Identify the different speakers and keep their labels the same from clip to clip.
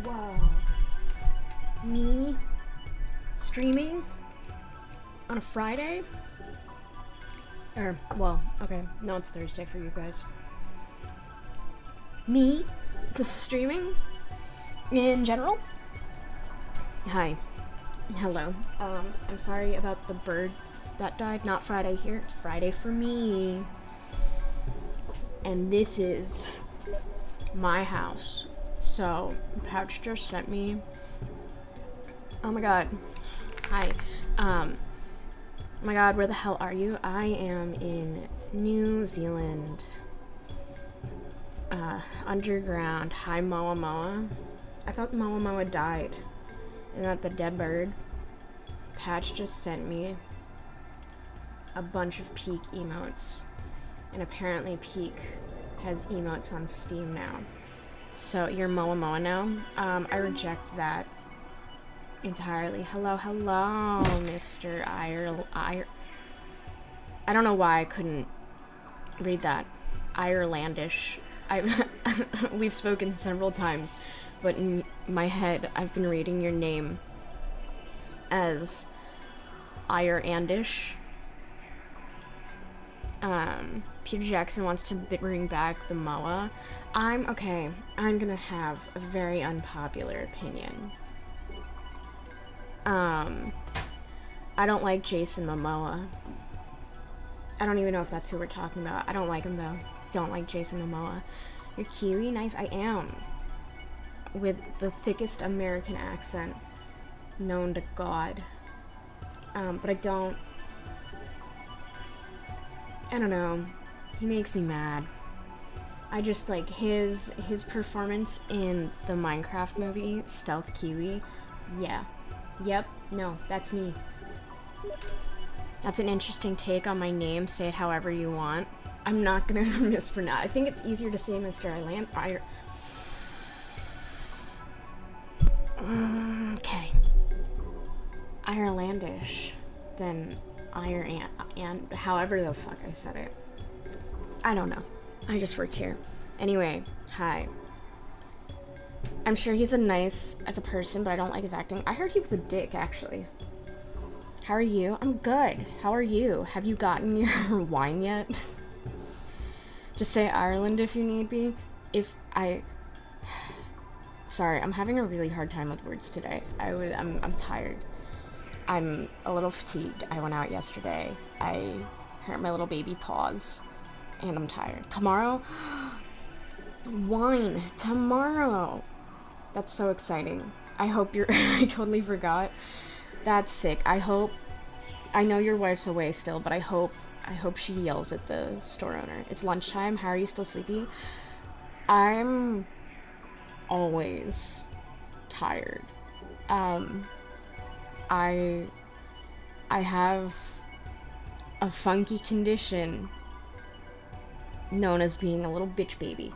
Speaker 1: Wow. Me streaming on a Friday? Well, okay, no, it's Thursday for you guys. Me streaming in general? Hi. Hello. I'm sorry about the bird that died. Not Friday here, it's Friday for me. And this is my house. So, Pouch just sent me. Oh my god. Hi. Oh my god, where the hell are you? I am in New Zealand. Underground. Hi, maomyow. I thought maomyow died. Isn't that the dead bird? Patch just sent me a bunch of Peak emotes. And apparently Peak has emotes on Steam now. So you're maomyow now? I reject that entirely. Hello, Mr. I don't know why I couldn't read that. Irelandish. We've spoken several times, but in my head, I've been reading your name as Irelandish. Peter Jackson wants to bring back the MOA. I'm gonna have a very unpopular opinion. I don't like Jason Momoa. I don't even know if that's who we're talking about. I don't like him though. Don't like Jason Momoa. You're Kiwi? Nice, I am. With the thickest American accent known to God. But I don't know. He makes me mad. I just like his performance in the Minecraft movie, Stealth Kiwi. Yeah. Yep. No, that's me. That's an interesting take on my name. Say it however you want. I'm not gonna mispronounce. I think it's easier to say Mr. Okay. Irelandish than and however the fuck I said it. I don't know. I just work here. Anyway, hi. I'm sure he's nice as a person, but I don't like his acting. I heard he was a dick, actually. How are you? I'm good. How are you? Have you gotten your wine yet? Just say Ireland if you need be. Sorry, I'm having a really hard time with words today. I'm tired. I'm a little fatigued. I went out yesterday. I hurt my little baby paws, and I'm tired. Tomorrow? Wine. Tomorrow. That's so exciting. I hope you're... I totally forgot. That's sick. I know your wife's away still, but I hope she yells at the store owner. It's lunchtime. How are you still sleepy? I'm always tired. I have a funky condition known as being a little bitch baby.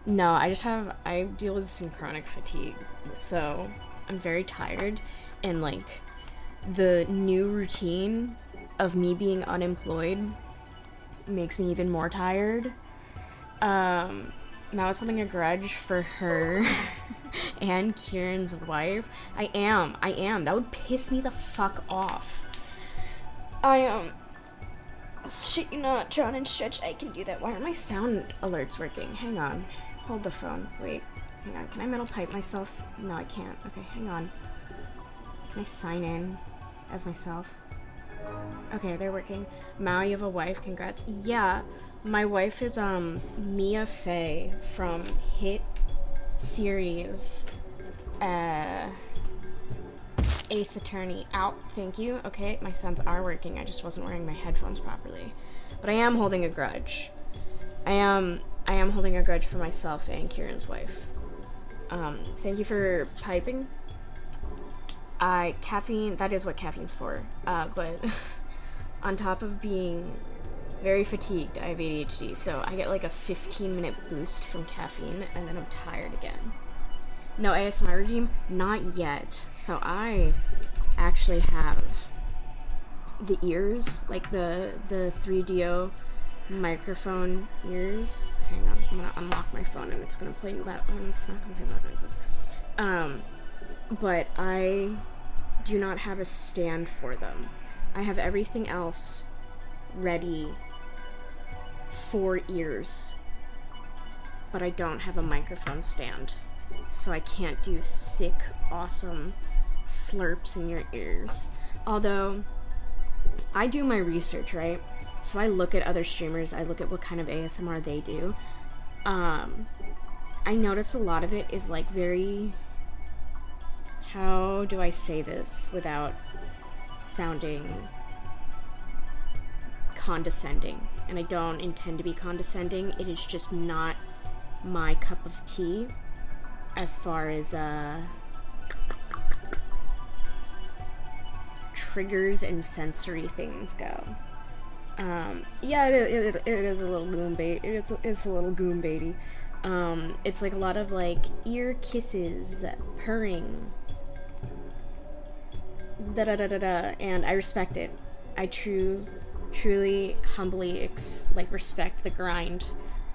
Speaker 1: No, I deal with some chronic fatigue, so I'm very tired, and like the new routine of me being unemployed makes me even more tired. Now it's holding a grudge for her and Kieran's wife. I am. That would piss me the fuck off. Shit, you not John and Stretch, I can do that. Why aren't my sound alerts working? Hang on. Hold the phone. Wait. Hang on. Can I metal pipe myself? No, I can't. Okay, hang on. Can I sign in as myself? Okay, they're working. Mao, you have a wife. Congrats. Yeah. My wife is Mia Fey from hit series Ace Attorney. Out. Thank you. Okay, my sounds are working. I just wasn't wearing my headphones properly. But I am holding a grudge. I am holding a grudge for myself and Kieran's wife. Thank you for piping. Caffeine, that is what caffeine's for. But on top of being very fatigued, I have ADHD, so I get like a 15-minute boost from caffeine, and then I'm tired again. No ASMR redeem? Not yet. So I actually have the ears, like the 3DO microphone ears. Hang on, I'm gonna unlock my phone and it's gonna play loud. It's not gonna play loud noises. But I do not have a stand for them. I have everything else ready for ears, but I don't have a microphone stand, so I can't do sick, awesome slurps in your ears. Although, I do my research, right? So I look at other streamers, I look at what kind of ASMR they do. I notice a lot of it is like very... How do I say this without sounding condescending? And I don't intend to be condescending, it is just not my cup of tea as far as triggers and sensory things go. Yeah, it is a little goon bait. It's a little goon baity. It's like a lot of like ear kisses, purring, da da da da da, and I respect it. I truly, humbly respect the grind.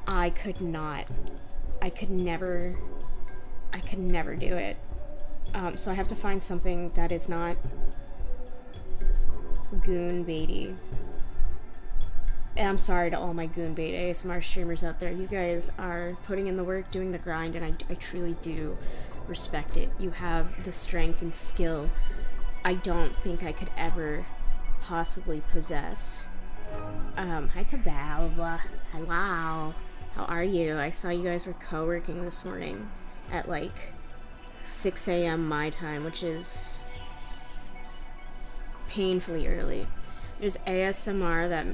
Speaker 1: I could never do it. So I have to find something that is not goon baity. And I'm sorry to all my goon bait ASMR streamers out there. You guys are putting in the work, doing the grind, and I truly do respect it. You have the strength and skill I don't think I could ever possibly possess. Hi to Valve. Hello. How are you? I saw you guys were co-working this morning at like 6 a.m. my time, which is painfully early. There's ASMR that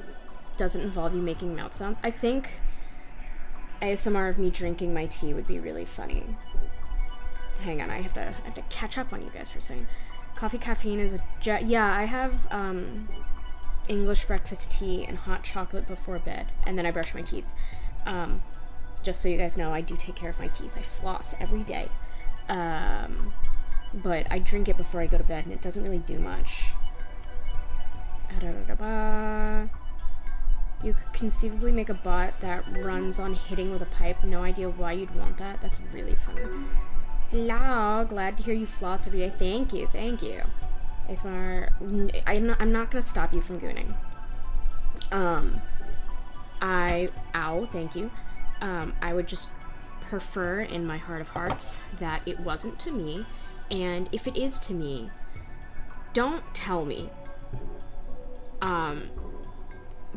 Speaker 1: doesn't involve you making mouth sounds. I think ASMR of me drinking my tea would be really funny. Hang on, I have to catch up on you guys for a second. Coffee caffeine is yeah, I have English breakfast tea and hot chocolate before bed, and then I brush my teeth. Just so you guys know, I do take care of my teeth. I floss every day. But I drink it before I go to bed, and it doesn't really do much. You could conceivably make a bot that runs on hitting with a pipe. No idea why you'd want that. That's really funny. Hello, glad to hear you floss every day. Thank you. ASMR, I'm not gonna stop you from gooning. Thank you. I would just prefer in my heart of hearts that it wasn't to me, and if it is to me, don't tell me.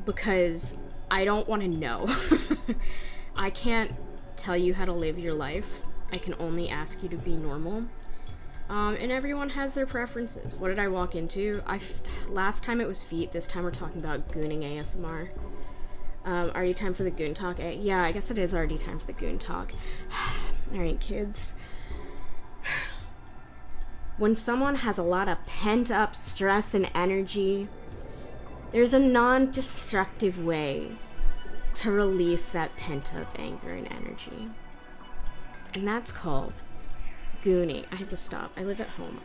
Speaker 1: Because I don't want to know. I can't tell you how to live your life. I can only ask you to be normal. And everyone has their preferences. What did I walk into? Last time it was feet, this time we're talking about gooning ASMR. Already time for the goon talk? Yeah, I guess it is already time for the goon talk. Alright, kids. When someone has a lot of pent-up stress and energy, there's a non-destructive way to release that pent-up anger and energy. And that's called gooning. I have to stop. I live at home.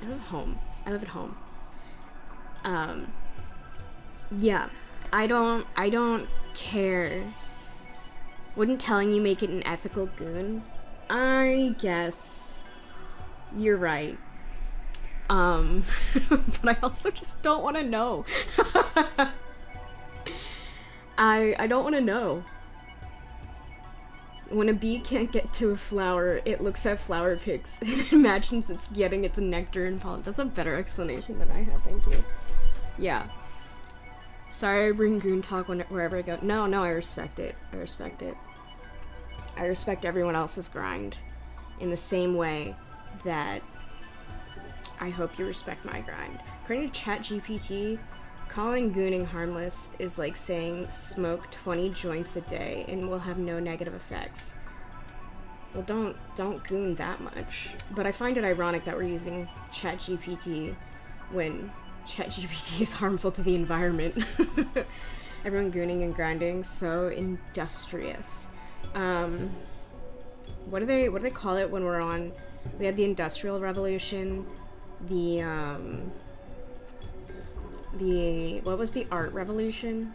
Speaker 1: Yeah. I don't care. Wouldn't telling you make it an ethical goon? I guess you're right. But I also just don't want to know. I don't want to know. When a bee can't get to a flower, it looks at flower pics and imagines it's getting its nectar and pollen. That's a better explanation than I have, thank you. Yeah. Sorry I bring goon talk wherever I go. No, I respect it. I respect everyone else's grind in the same way that I hope you respect my grind. According to ChatGPT, calling gooning harmless is like saying smoke 20 joints a day and will have no negative effects. Well, don't goon that much. But I find it ironic that we're using ChatGPT when ChatGPT is harmful to the environment. Everyone gooning and grinding, so industrious. What do they call it when we're on? We had the Industrial Revolution. What was the art revolution?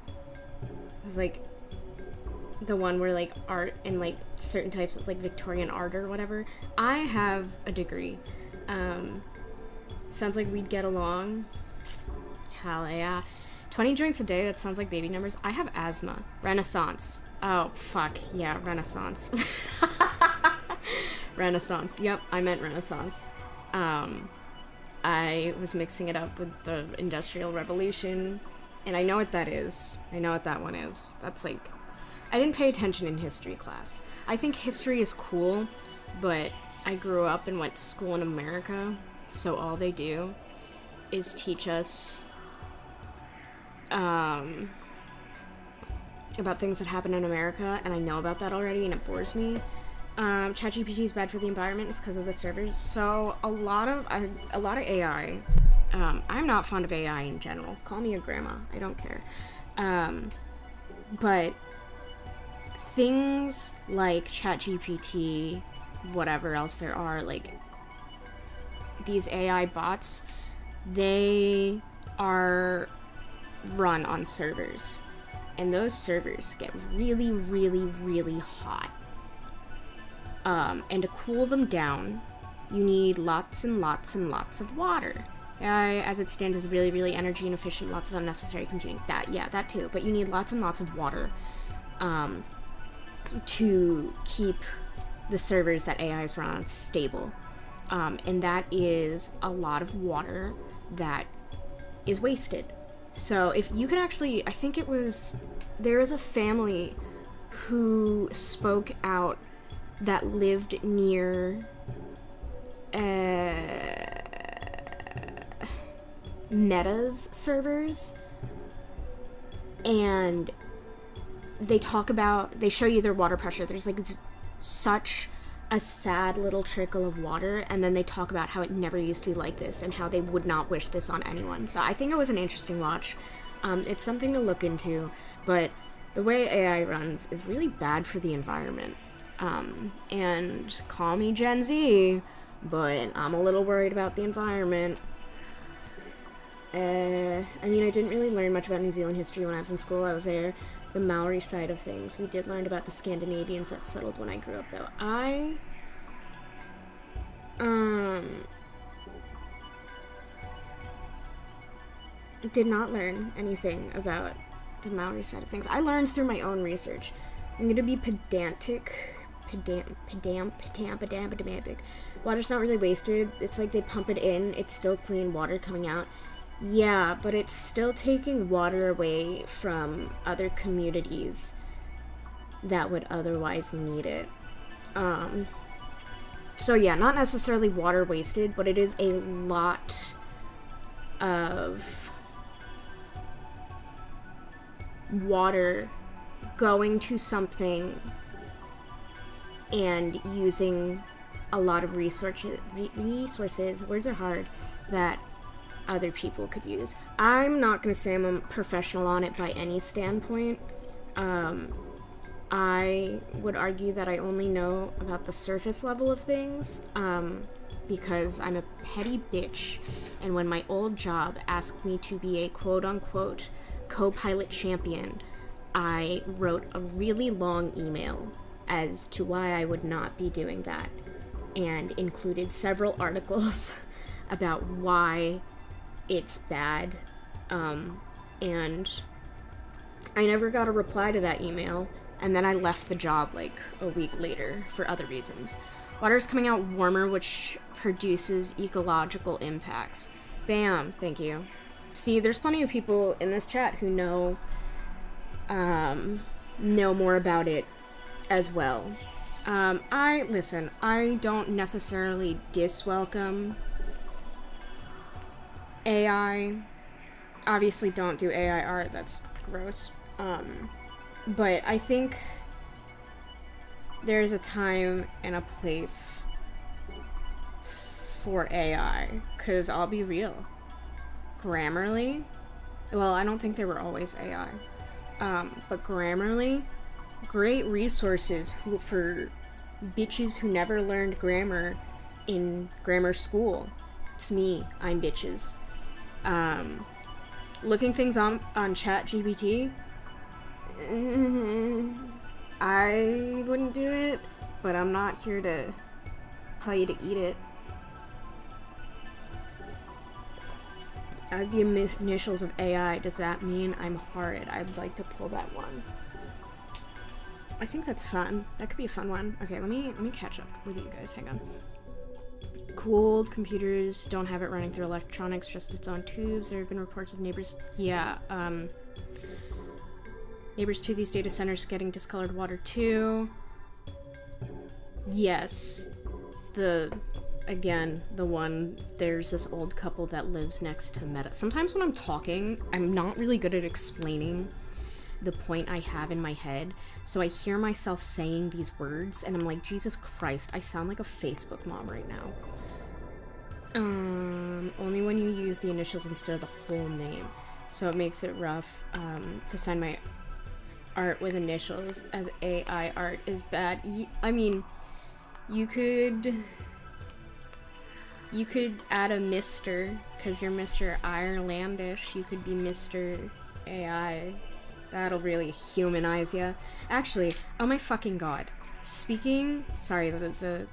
Speaker 1: It was like the one where like art and like certain types of like Victorian art or whatever. I have a degree. Sounds like we'd get along. Hell yeah. 20 drinks a day, that sounds like baby numbers. I have asthma. Renaissance. Oh, fuck. Yeah, Renaissance. Renaissance. Yep, I meant Renaissance. I was mixing it up with the Industrial Revolution, and I know what that is. I know what that one is. That's like... I didn't pay attention in history class. I think history is cool, but I grew up and went to school in America, so all they do is teach us about things that happen in America, and I know about that already, and it bores me. ChatGPT is bad for the environment. It's because of the servers. So a lot of AI. I'm not fond of AI in general. Call me a grandma. I don't care. But things like ChatGPT, whatever else there are, like these AI bots, they are run on servers, and those servers get really, really, really hot. And to cool them down, you need lots and lots and lots of water. AI, as it stands, is really, really energy inefficient, lots of unnecessary computing. That too. But you need lots and lots of water to keep the servers that AIs run on stable. And that is a lot of water that is wasted. So if you could actually, I think it was, there is a family who spoke out that lived near Meta's servers, and they show you their water pressure. There's like such a sad little trickle of water, and then they talk about how it never used to be like this and how they would not wish this on anyone. So I think it was an interesting watch. It's something to look into, but the way AI runs is really bad for the environment. And call me Gen Z, but I'm a little worried about the environment. I mean, I didn't really learn much about New Zealand history when I was in school. I was there. The Maori side of things. We did learn about the Scandinavians that settled when I grew up, though. I did not learn anything about the Maori side of things. I learned through my own research. I'm gonna be pedantic. Water's not really wasted. It's like they pump it in. It's still clean water coming out. Yeah, but it's still taking water away from other communities that would otherwise need it. So yeah, not necessarily water wasted, but it is a lot of water going to something and using a lot of resources, words are hard, that other people could use. I'm not going to say I'm a professional on it by any standpoint. I would argue that I only know about the surface level of things, because I'm a petty bitch, and when my old job asked me to be a quote-unquote co-pilot champion, I wrote a really long email as to why I would not be doing that, and included several articles about why it's bad, and I never got a reply to that email, and then I left the job like a week later for other reasons. Water is coming out warmer, which produces ecological impacts. Bam, thank you. See, there's plenty of people in this chat who know more about it as well. I don't necessarily diswelcome AI. Obviously don't do AI art, that's gross. But I think there's a time and a place for AI, because I'll be real. Grammarly, well, I don't think they were always AI, but Grammarly, great resources for bitches who never learned grammar in grammar school. It's me, I'm bitches. Looking things on ChatGPT, I wouldn't do it, but I'm not here to tell you to eat it. I have the initials of AI. Does that mean I'm horrid? I'd like to pull that one. I think that's fun. That could be a fun one. Okay, let me catch up with you guys. Hang on. Cooled computers don't have it running through electronics, just its own tubes. There have been reports of neighbors. Yeah, neighbors to these data centers getting discolored water too. Yes, again, the one, there's this old couple that lives next to Meta. Sometimes when I'm talking, I'm not really good at explaining the point I have in my head, so I hear myself saying these words, and I'm like, Jesus Christ, I sound like a Facebook mom right now. Only when you use the initials instead of the whole name, so it makes it rough to sign my art with initials, as AI art is bad. I mean, you could add a Mr. because you're Mr. Irelandish. You could be Mr. AI. That'll really humanize ya. Actually, oh my fucking god. Speaking, sorry, the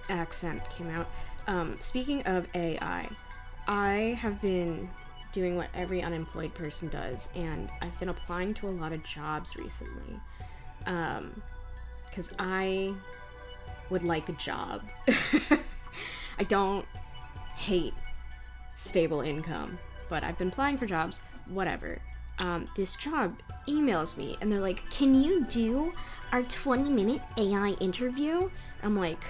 Speaker 1: accent came out. Speaking of AI, I have been doing what every unemployed person does, and I've been applying to a lot of jobs recently. Because I would like a job. I don't hate stable income, but I've been applying for jobs, whatever. This job emails me and they're like, can you do our 20-minute AI interview? I'm like,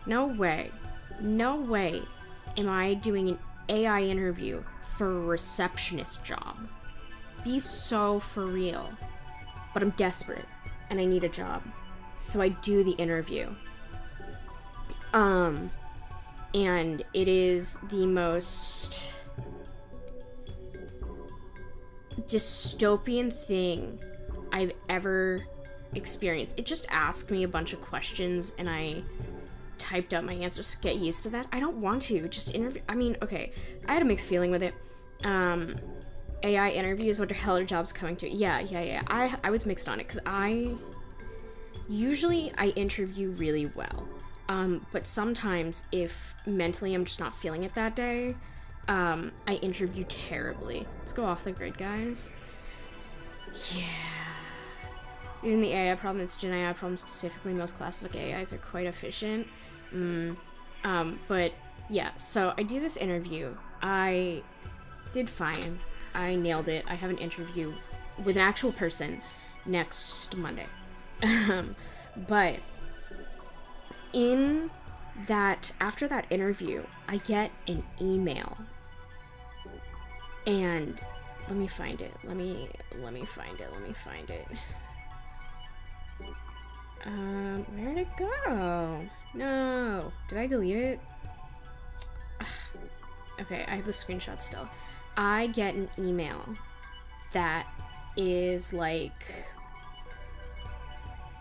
Speaker 1: no way am I doing an AI interview for a receptionist job. Be so for real. But I'm desperate and I need a job, so I do the interview. And it is the most dystopian thing I've ever experienced. It just asked me a bunch of questions and I typed up my answers. Get used to that. I don't want to just interview. I mean, okay, I had a mixed feeling with it. AI interviews, what the hell are jobs coming to? Yeah. I was mixed on it because I interview really well. But sometimes if mentally I'm just not feeling it that day, I interview terribly. Let's go off the grid, guys. Yeah. Even the AI problem, it's Gen AI problem specifically, most classic AIs are quite efficient. But yeah, so I do this interview. I did fine. I nailed it. I have an interview with an actual person next Monday. But after that interview, I get an email. And let me find it. Let me find it. Where'd it go? No. Did I delete it? Okay, I have the screenshot still. I get an email that is like,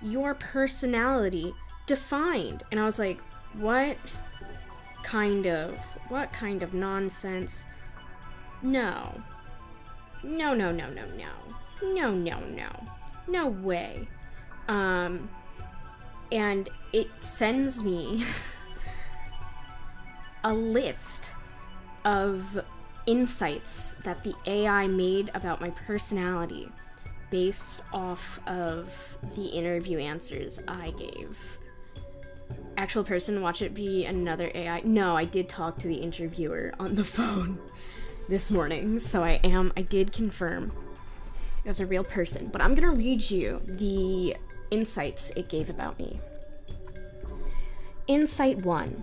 Speaker 1: your personality defined. And I was like, what kind of nonsense? No way. And it sends me a list of insights that the AI made about my personality based off of the interview answers I gave. Actual person, watch it be another AI. No, I did talk to the interviewer on the phone this morning, so I did confirm it was a real person. But I'm gonna read you the insights it gave about me. Insight 1.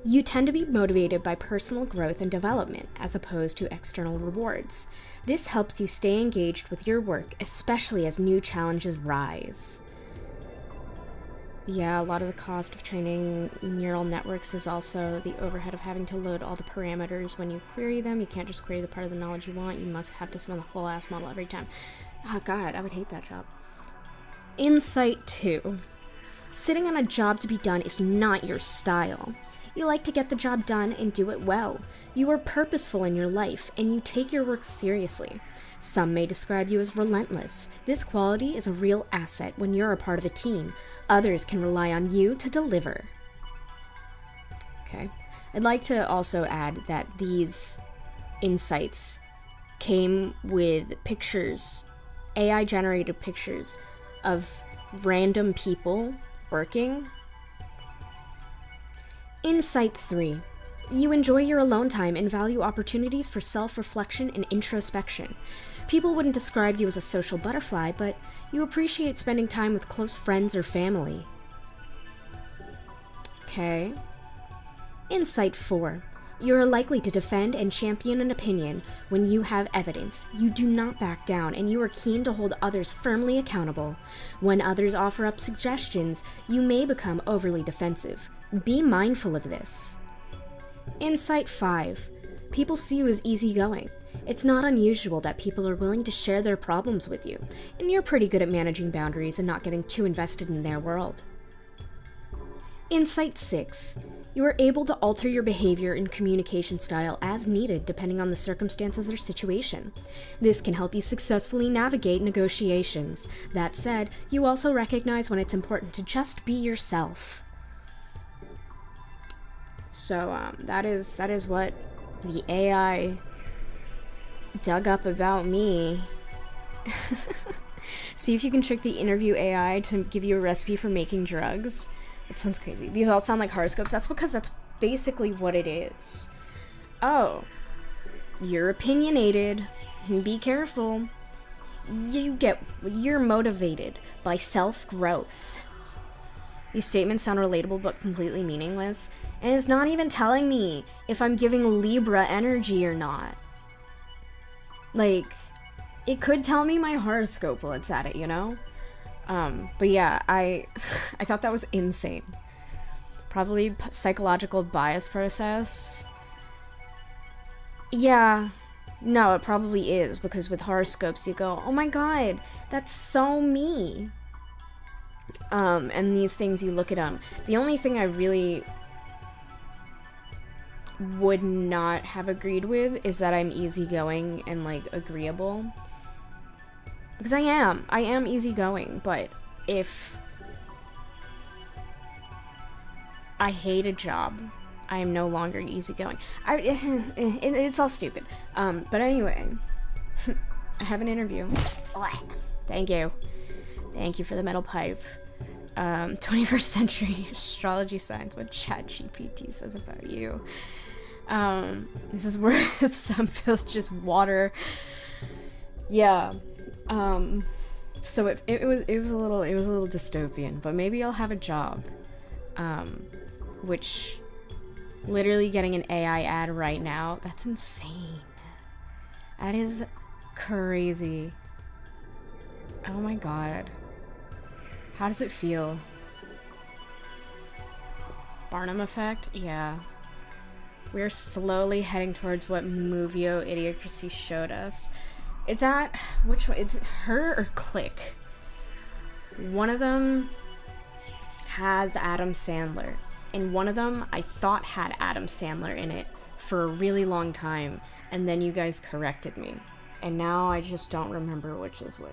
Speaker 1: You tend to be motivated by personal growth and development as opposed to external rewards. This helps you stay engaged with your work, especially as new challenges rise. Yeah, a lot of the cost of training neural networks is also the overhead of having to load all the parameters when you query them. You can't just query the part of the knowledge you want. You must have to summon the whole ass model every time. Oh god, I would hate that job. Insight 2. Sitting on a job to be done is not your style. You like to get the job done and do it well. You are purposeful in your life, and you take your work seriously. Some may describe you as relentless. This quality is a real asset when you're a part of a team. Others can rely on you to deliver. Okay. I'd like to also add that these insights came with pictures, AI-generated pictures of random people working. Insight 3. You enjoy your alone time and value opportunities for self-reflection and introspection. People wouldn't describe you as a social butterfly, but you appreciate spending time with close friends or family. Okay. Insight 4. You are likely to defend and champion an opinion when you have evidence. You do not back down, and you are keen to hold others firmly accountable. When others offer up suggestions, you may become overly defensive. Be mindful of this. Insight 5. People see you as easygoing. It's not unusual that people are willing to share their problems with you, and you're pretty good at managing boundaries and not getting too invested in their world. Insight 6. You are able to alter your behavior and communication style as needed depending on the circumstances or situation. This can help you successfully navigate negotiations. That said, you also recognize when it's important to just be yourself. So, that is what the AI dug up about me. See if you can trick the interview AI to give you a recipe for making drugs. It sounds crazy. These all sound like horoscopes. That's because that's basically what it is. Oh, you're opinionated. Be careful. You're motivated by self-growth. These statements sound relatable but completely meaningless. And it's not even telling me if I'm giving Libra energy or not. Like, it could tell me my horoscope while it's at it, you know? But yeah, I thought that was insane. Probably psychological bias process. Yeah, no, it probably is, because with horoscopes you go, oh my god, that's so me. And these things, you look at them. The only thing I really would not have agreed with is that I'm easygoing and, like, agreeable. Because I am easygoing, but if I hate a job, I am no longer easygoing. It's all stupid. But anyway, I have an interview. Thank you. Thank you for the metal pipe. 21st century astrology signs, what ChatGPT says about you. This is where some villages water. Yeah. So it was a little dystopian, but maybe I'll have a job. Which, literally getting an AI ad right now, that's insane. That is crazy. Oh my god. How does it feel? Barnum effect? Yeah. We're slowly heading towards what Movio Idiocracy showed us. It's at, which one? Is it her or Click? One of them has Adam Sandler, and one of them I thought had Adam Sandler in it for a really long time, and then you guys corrected me. And now I just don't remember which is which.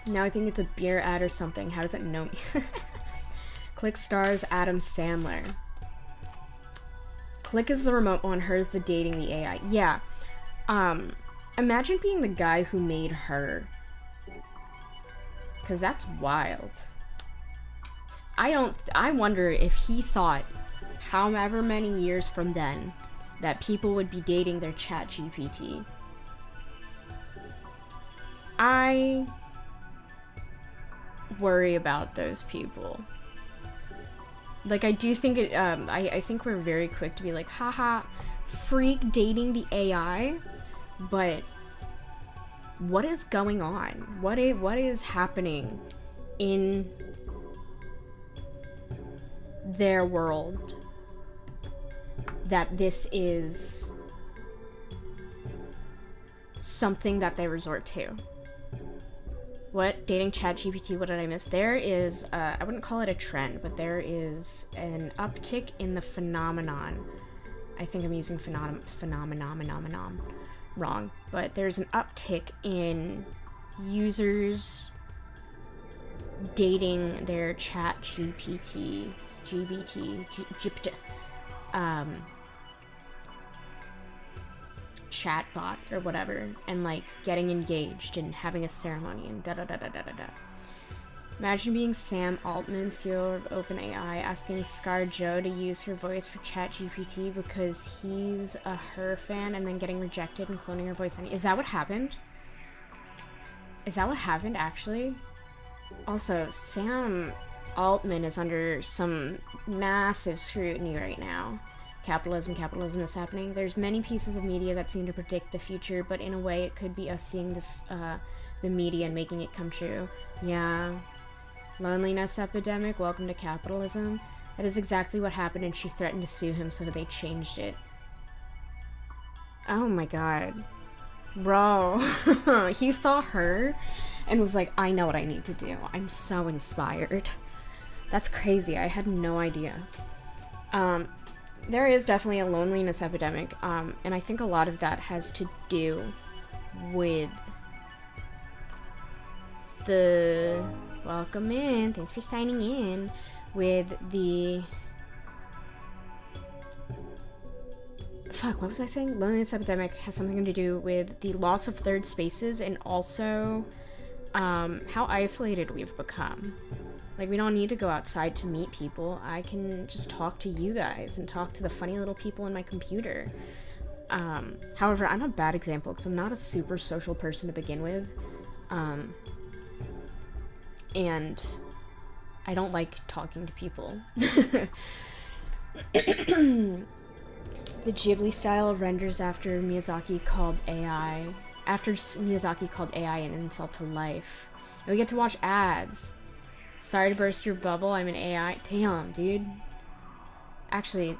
Speaker 1: Now I think it's a beer ad or something. How does it know me? Click stars Adam Sandler. Click is the remote one, her is the dating the AI. Yeah. Imagine being the guy who made her. Because that's wild. I wonder if he thought, however many years from then, that people would be dating their ChatGPT. I worry about those people. Like, I do think it, I think we're very quick to be like, haha, freak dating the AI, but what is going on? What is happening in their world that this is something that they resort to? What? Dating ChatGPT, what did I miss? There is, I wouldn't call it a trend, but there is an uptick in the phenomenon I think I'm using phenomenon wrong, but there's an uptick in users dating their GPT chatbot or whatever, and like getting engaged and having a ceremony and da da da da da da da. Imagine being Sam Altman, CEO of OpenAI, asking Scar Joe to use her voice for ChatGPT because he's a her fan, and then getting rejected and cloning her voice. Is that what happened? Is that what happened, actually? Also, Sam Altman is under some massive scrutiny right now. Capitalism is happening. There's many pieces of media that seem to predict the future, but in a way it could be us seeing the media and making it come true. Yeah. Loneliness epidemic, welcome to capitalism. That is exactly what happened, and she threatened to sue him, so they changed it. Oh my god. Bro. He saw her and was like, I know what I need to do. I'm so inspired. That's crazy. I had no idea. There is definitely a loneliness epidemic, and I think a lot of that has to do with the... Welcome in. Thanks for signing in. With the... Fuck, what was I saying? Loneliness epidemic has something to do with the loss of third spaces, and also how isolated we've become. Like, we don't need to go outside to meet people. I can just talk to you guys and talk to the funny little people in my computer. However, I'm a bad example because I'm not a super social person to begin with. And I don't like talking to people. The Ghibli style renders after Miyazaki called AI an insult to life. And we get to watch ads. Sorry to burst your bubble, I'm an AI. Damn, dude. Actually,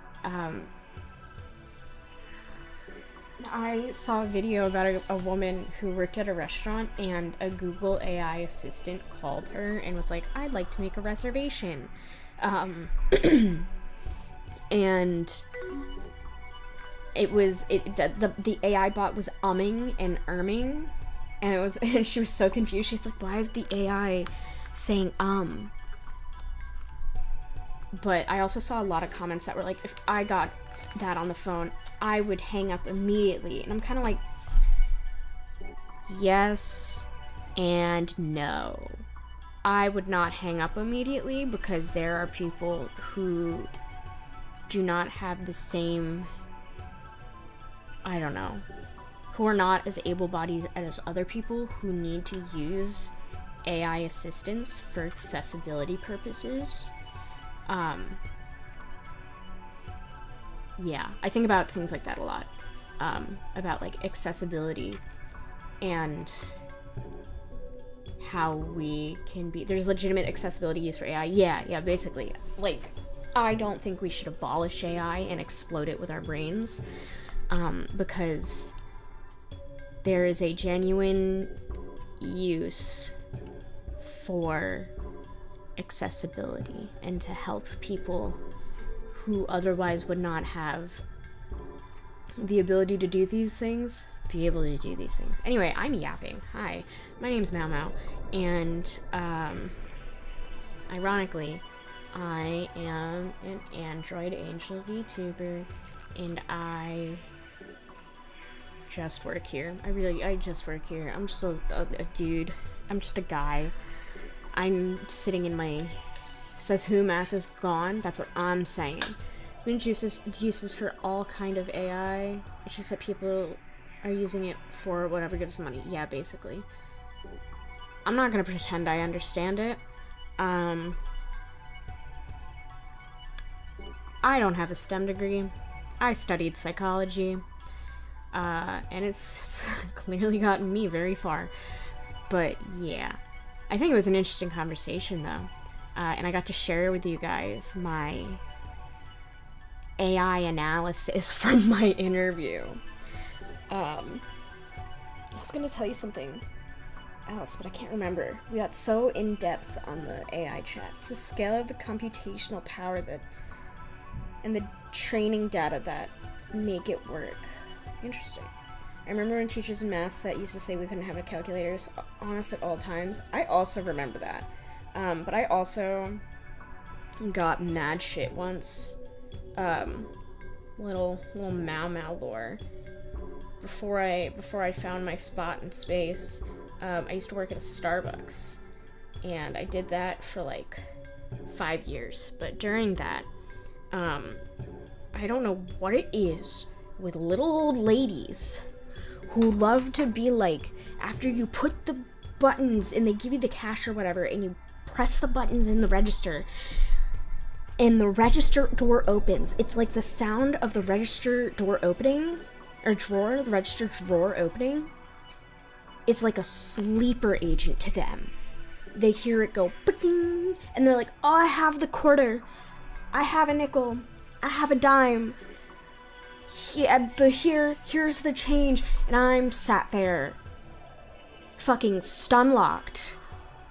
Speaker 1: I saw a video about a woman who worked at a restaurant, and a Google AI assistant called her and was like, I'd like to make a reservation. And the AI bot was umming and erming, and she was so confused. She's like, why is the AI saying But I also saw a lot of comments that were like, if I got that on the phone, I would hang up immediately. And I'm kind of like, yes and no. I would not hang up immediately because there are people who do not have the same, I don't know, who are not as able-bodied as other people who need to use AI assistance for accessibility purposes. Yeah, I think about things like that a lot. About like accessibility and how we can be, there's legitimate accessibility use for AI. Yeah, basically. Like, I don't think we should abolish AI and explode it with our brains, because there is a genuine use for accessibility and to help people who otherwise would not have the ability to do these things be able to do these things. Anyway, I'm yapping. Hi, my name's maomyow, and ironically, I am an Android Angel VTuber, and I just work here. I just work here. I'm just a dude. I'm just a guy. I'm sitting in my... Says who math is gone? That's what I'm saying. Been uses for all kind of AI. It's just that people are using it for whatever gives money. Yeah, basically. I'm not gonna pretend I understand it. I don't have a STEM degree. I studied psychology. And it's clearly gotten me very far. But yeah. I think it was an interesting conversation, though. And I got to share with you guys my AI analysis from my interview. I was gonna tell you something else, but I can't remember. We got so in-depth on the AI chat. It's the scale of the computational power that, and the training data that make it work. Interesting. I remember when teachers in math set used to say we couldn't have calculators on us at all times. I also remember that. But I also got mad shit once. Little maomyow lore. Before I found my spot in space, I used to work at a Starbucks, and I did that for like 5 years. But during that, I don't know what it is with little old ladies who love to be like, after you put the buttons and they give you the cash or whatever, and you press the buttons in the register, and the register door opens. It's like the sound of the register door opening, or drawer, the register drawer opening, is like a sleeper agent to them. They hear it go, ba-ding, and they're like, oh, I have the quarter, I have a nickel, I have a dime, yeah, but here's the change, and I'm sat there fucking stun-locked,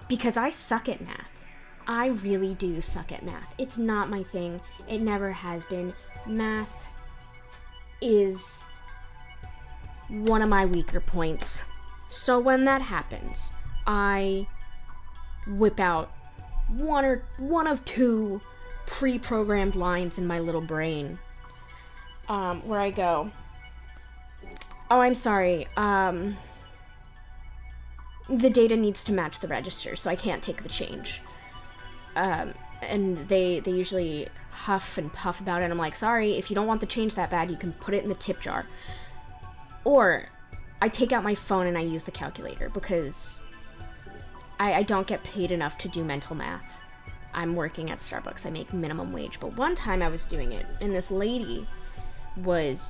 Speaker 1: because I suck at math. I really do suck at math. It's not my thing. It never has been. Math is one of my weaker points. So when that happens, I whip out one of two pre-programmed lines in my little brain, where I go, oh, I'm sorry, the data needs to match the register, so I can't take the change. And they usually huff and puff about it, and I'm like, sorry, if you don't want the change that bad, you can put it in the tip jar. Or I take out my phone and I use the calculator, because I don't get paid enough to do mental math. I'm working at Starbucks, I make minimum wage. But one time I was doing it, and this lady was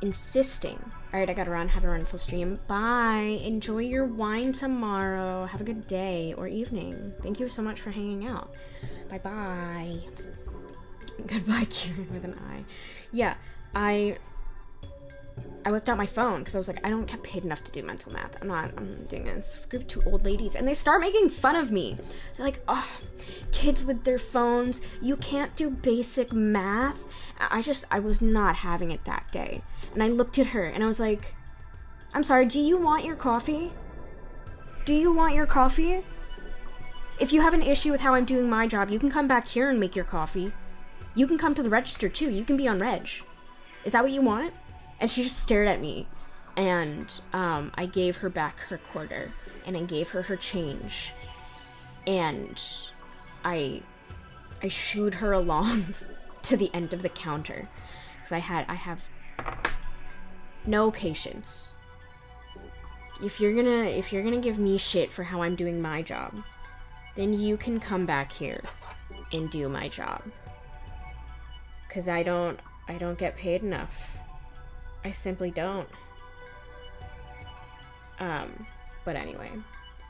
Speaker 1: insisting, alright, I gotta run, have a run full stream, bye, enjoy your wine tomorrow, have a good day or evening, thank you so much for hanging out, bye bye, goodbye Kieran with an I. Yeah, I whipped out my phone because I was like, I don't get paid enough to do mental math. I'm doing this group of two old ladies, and they start making fun of me. They're like, oh, kids with their phones, you can't do basic math. I was not having it that day. And I looked at her and I was like, I'm sorry, do you want your coffee? Do you want your coffee? If you have an issue with how I'm doing my job, you can come back here and make your coffee. You can come to the register too. You can be on reg. Is that what you want? And she just stared at me, and I gave her back her quarter, and I gave her her change, and I shooed her along to the end of the counter, because I have no patience. If you're gonna give me shit for how I'm doing my job, then you can come back here and do my job, because I don't get paid enough. I simply don't. But anyway,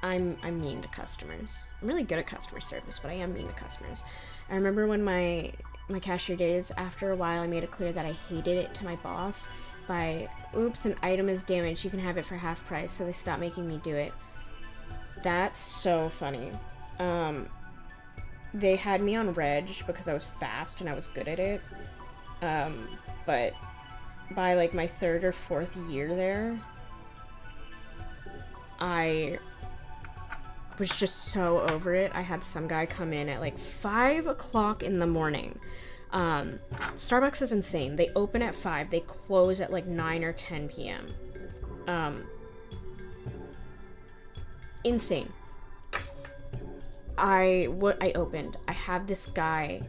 Speaker 1: I'm mean to customers. I'm really good at customer service, but I am mean to customers. I remember when my cashier days, after a while I made it clear that I hated it to my boss by, oops, an item is damaged, you can have it for half price, so they stopped making me do it. That's so funny. They had me on reg because I was fast and I was good at it. But by like my 3rd or 4th year there, I was just so over it. I had some guy come in at like 5 o'clock in the morning. Starbucks is insane. They open at 5, they close at like 9 or 10 p.m. Insane. I opened. I had this guy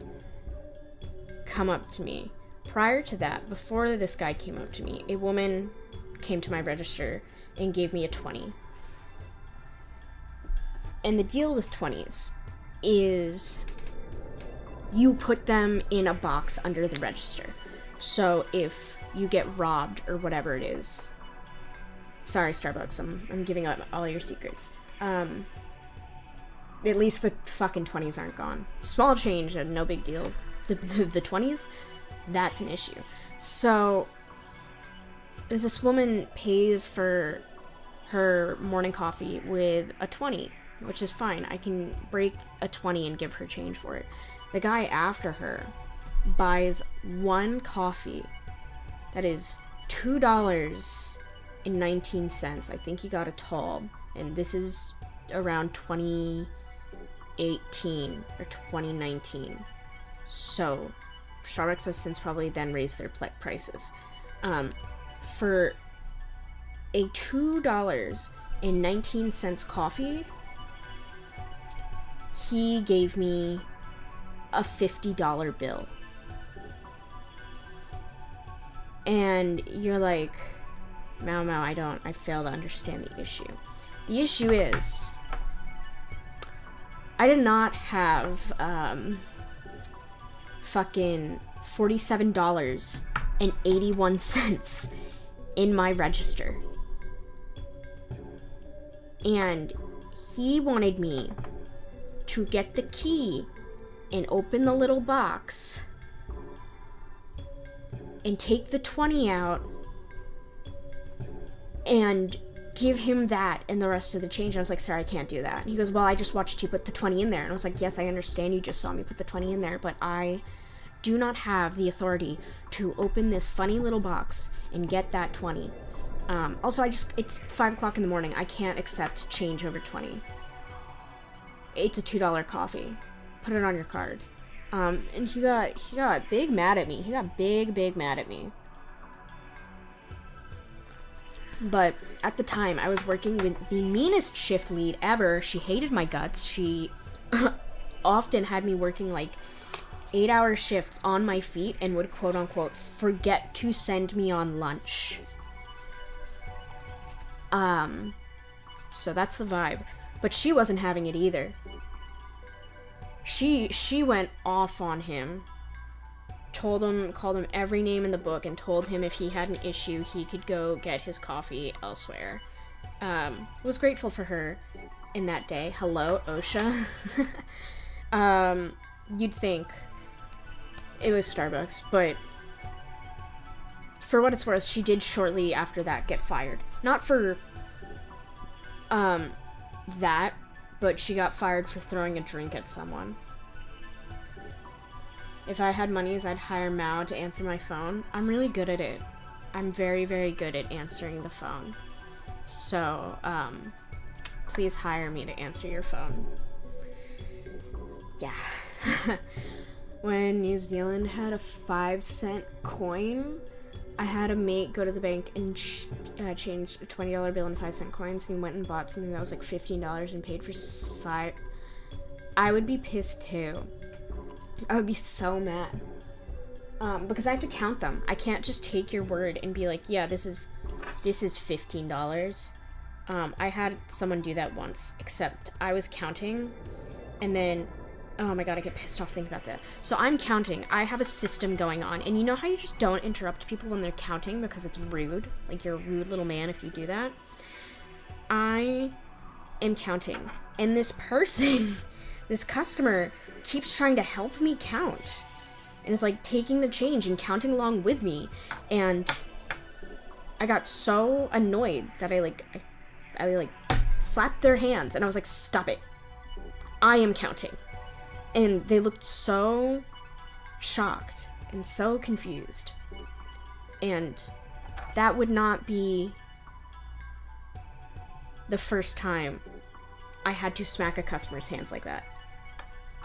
Speaker 1: come up to me. Prior to that, before this guy came up to me, a woman came to my register and gave me a 20. And the deal with 20s is you put them in a box under the register. So if you get robbed or whatever it is, sorry Starbucks, I'm giving up all your secrets. At least the fucking 20s aren't gone. Small change, no big deal. The 20s, that's an issue. So as this woman pays for her morning coffee with a 20, which is fine. I can break a 20 and give her change for it. The guy after her buys one coffee That is $2.19. I think he got a tall, and this is around 2018 or 2019. So Starbucks has since probably then raised their prices. For a $2.19 coffee, he gave me a $50 bill. And you're like, Maomyow, I fail to understand the issue. The issue is, I did not have, fucking $47.81 in my register. And he wanted me to get the key and open the little box and take the 20 out and give him that and the rest of the change. I was like, sir, I can't do that. He goes, well, I just watched you put the 20 in there. And I was like, yes, I understand you just saw me put the 20 in there, but I do not have the authority to open this funny little box and get that 20. Also, it's 5 o'clock in the morning. I can't accept change over 20. It's a $2 coffee. Put it on your card. And he got big mad at me. He got big mad at me. But at the time, I was working with the meanest shift lead ever. She hated my guts. She often had me working like 8-hour shifts on my feet and would quote unquote forget to send me on lunch. So that's the vibe. But she wasn't having it either. She went off on him. Called him every name in the book and told him if he had an issue, he could go get his coffee elsewhere. Was grateful for her in that day. Hello, OSHA. You'd think it was Starbucks, but for what it's worth, she did shortly after that get fired. Not for that, but she got fired for throwing a drink at someone. If I had monies, I'd hire Mao to answer my phone. I'm really good at it. I'm very good at answering the phone. So, please hire me to answer your phone. Yeah. When New Zealand had a 5-cent coin, I had a mate go to the bank and change a $20 bill and 5-cent coins, and he went and bought something that was like $15 and paid for 5. I would be pissed too. I would be so mad. Because I have to count them. I can't just take your word and be like, yeah, this is $15. I had someone do that once, except I was counting, and then, oh my god, I get pissed off thinking about that. So I'm counting. I have a system going on, and you know how you just don't interrupt people when they're counting because it's rude? Like, you're a rude little man if you do that? I am counting, and this person, this customer, keeps trying to help me count, and is like taking the change and counting along with me, and I got so annoyed that I slapped their hands, and I was like, stop it, I am counting. And they looked so shocked and so confused, and that would not be the first time I had to smack a customer's hands like that.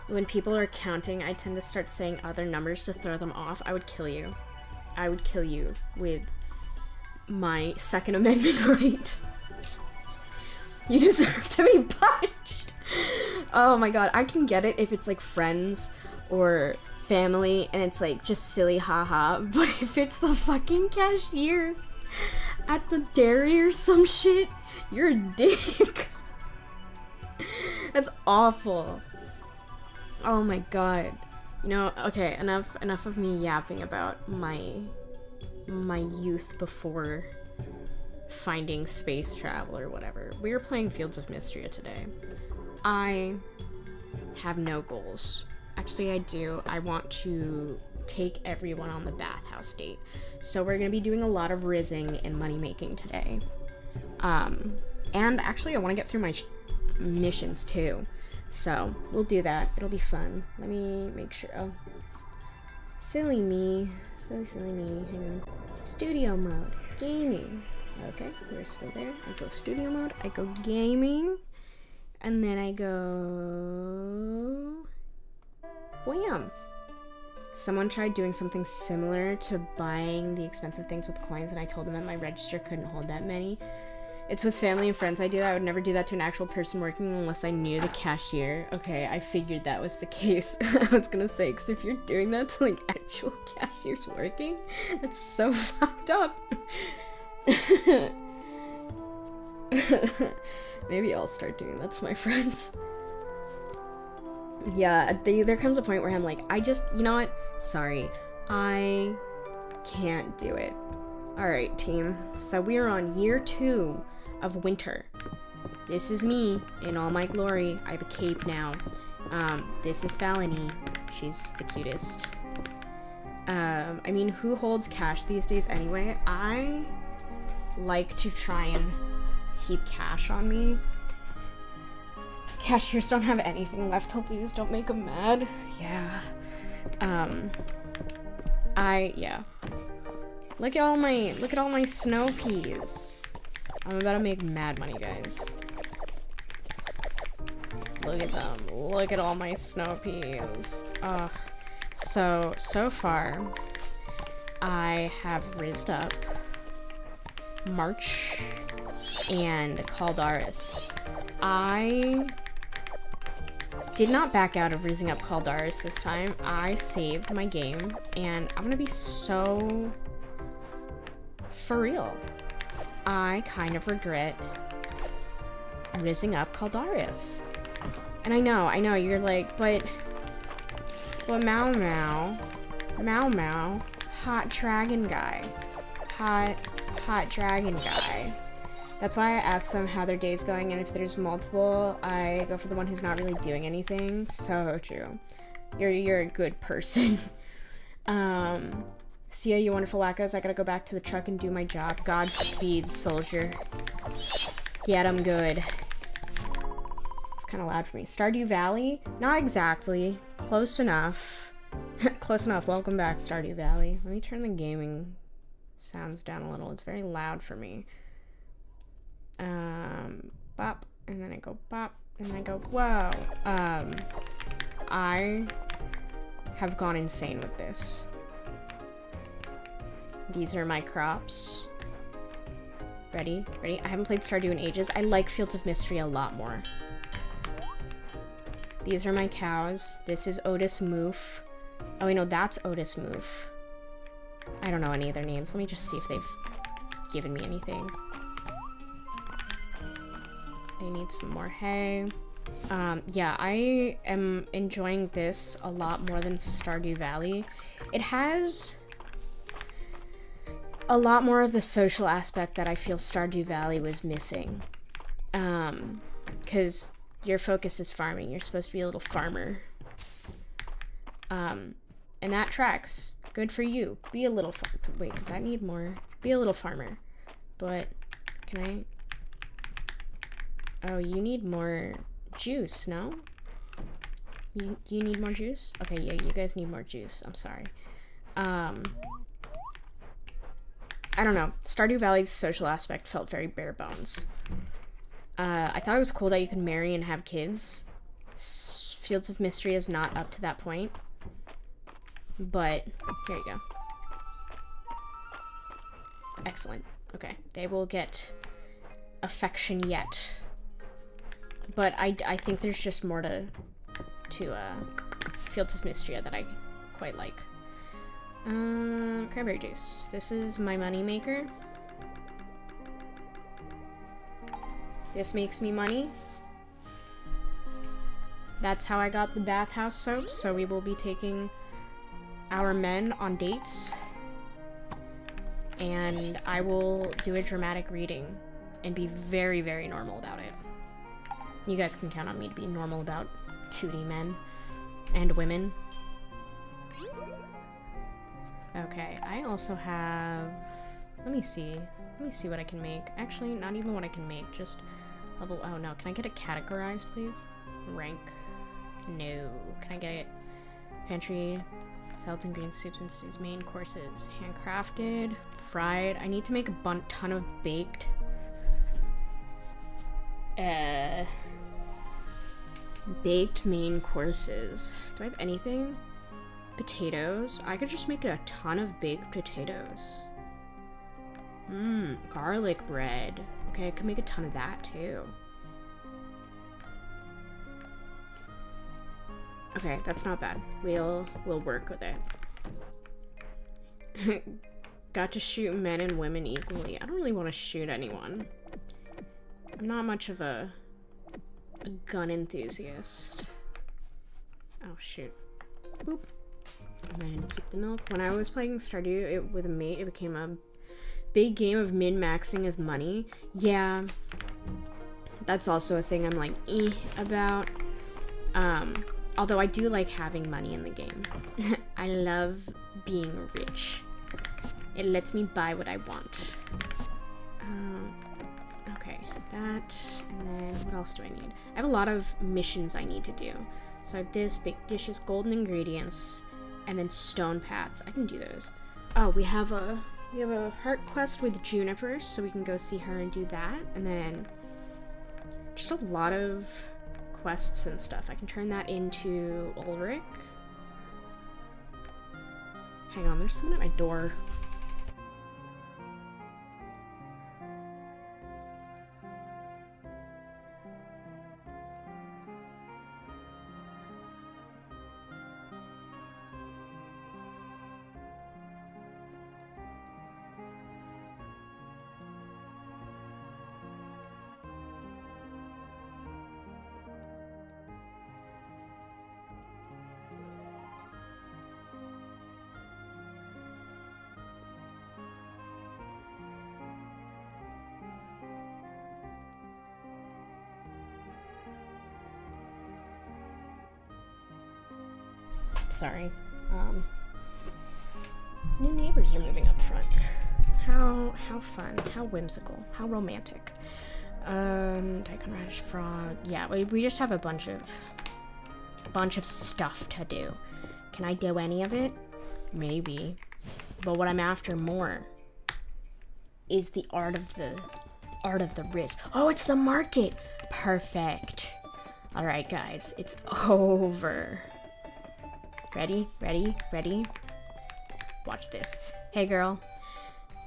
Speaker 1: When people are counting, I tend to start saying other numbers to throw them off. I would kill you. I would kill you with my Second Amendment right. You deserve to be punched. Oh my god, I can get it if it's like friends or family and it's like just silly haha, but if it's the fucking cashier at the dairy or some shit, you're a dick. That's awful. Oh my god. You know, okay, enough of me yapping about my youth before finding space travel or whatever. We were playing Fields of Mysteria today. I have no goals. Actually, I do. I want to take everyone on the bathhouse date. So we're gonna be doing a lot of rizzing and money making today. And actually I want to get through my missions too. So we'll do that. It'll be fun. Let me make sure. Oh, silly me. Silly me. Hang on. Studio mode. Gaming. Okay, we're still there. I go studio mode. I go gaming. And then I go... Wham! Someone tried doing something similar to buying the expensive things with coins, and I told them that my register couldn't hold that many. It's with family and friends I do that. I would never do that to an actual person working unless I knew the cashier. Okay, I figured that was the case. I was gonna say, because if you're doing that to, like, actual cashiers working, that's so fucked up. Maybe I'll start doing that to my friends. Yeah, there comes a point where I'm like, you know what? Sorry, I can't do it. Alright, team. So we are on year 2 of winter. This is me in all my glory. I have a cape now. This is Falony. She's the cutest. I mean, who holds cash these days anyway? I like to try and keep cash on me. Cashiers don't have anything left to lose. Don't make them mad. Yeah. Yeah. Look at all my snow peas. I'm about to make mad money, guys. Look at them. Look at all my snow peas. So far, I have rizzed up March and Caldaris. I did not back out of rizzing up Caldaris this time. I saved my game, and I'm gonna be so for real. I kind of regret rizzing up Caldaris. And I know, you're like, but maomyow, hot dragon guy. Hot dragon guy. That's why I ask them how their day's going, and if there's multiple, I go for the one who's not really doing anything. So true. You're a good person. See ya, you wonderful wackos. I gotta go back to the truck and do my job. Godspeed, soldier. Get 'em good. It's kind of loud for me. Stardew Valley? Not exactly. Close enough. Close enough. Welcome back, Stardew Valley. Let me turn the gaming sounds down a little. It's very loud for me. Bop, and then I go bop, and then I go whoa. I have gone insane with this. These are my crops. Ready? I haven't played Stardew in ages. I like Fields of Mystery a lot more. These are my cows. This is Otis Moof. Oh wait, no, that's Otis Moof. I don't know any of their names. Let me just see if they've given me anything. They need some more hay. Yeah, I am enjoying this a lot more than Stardew Valley. It has a lot more of the social aspect that I feel Stardew Valley was missing. Because your focus is farming. You're supposed to be a little farmer. And that tracks. Good for you. Be a little wait, did that need more? Be a little farmer. But, can I... Oh, you need more juice, no? You need more juice? Okay, yeah, you guys need more juice. I'm sorry. I don't know. Stardew Valley's social aspect felt very bare bones. I thought it was cool that you can marry and have kids. Fields of Mystery is not up to that point. But, here you go. Excellent. Okay, they will get affection yet. But I think there's just more to Fields of Mystria that I quite like. Cranberry juice. This is my money maker. This makes me money. That's how I got the bathhouse soap, so we will be taking our men on dates. And I will do a dramatic reading and be very, very normal about it. You guys can count on me to be normal about 2D men and women. Okay, I also have... Let me see what I can make. Actually, not even what I can make, just level... Oh no, can I get it categorized, please? Rank. No. Can I get it? Pantry, salads and green soups and stews, main courses. Handcrafted. fried. I need to make a ton of baked. Baked main courses. Do I have anything? Potatoes. I could just make a ton of baked potatoes. Garlic bread. Okay, I could make a ton of that too. Okay, that's not bad. We'll work with it. Got to shoot men and women equally. I don't really want to shoot anyone. I'm not much of a gun enthusiast. Oh shoot. Boop. And then keep the milk. When I was playing Stardew with a mate, it became a big game of min-maxing his money. Yeah. That's also a thing I'm like, about. Although I do like having money in the game. I love being rich. It lets me buy what I want. Okay, that, and then what else do I need? I have a lot of missions I need to do. So I have this, baked dishes, golden ingredients, and then stone pats. I can do those. Oh, we have a heart quest with Juniper, so we can go see her and do that. And then just a lot of quests and stuff. I can turn that into Ulrich. Hang on, there's someone at my door. Sorry. New neighbors are moving up front. How fun. How whimsical. How romantic. Daikon radish frog. Yeah, we just have a bunch of stuff to do. Can I do any of it? Maybe. But what I'm after more is the art of the risk. Oh, it's the market. Perfect. All right, guys, it's over. Ready? Ready? Ready? Watch this. Hey, girl.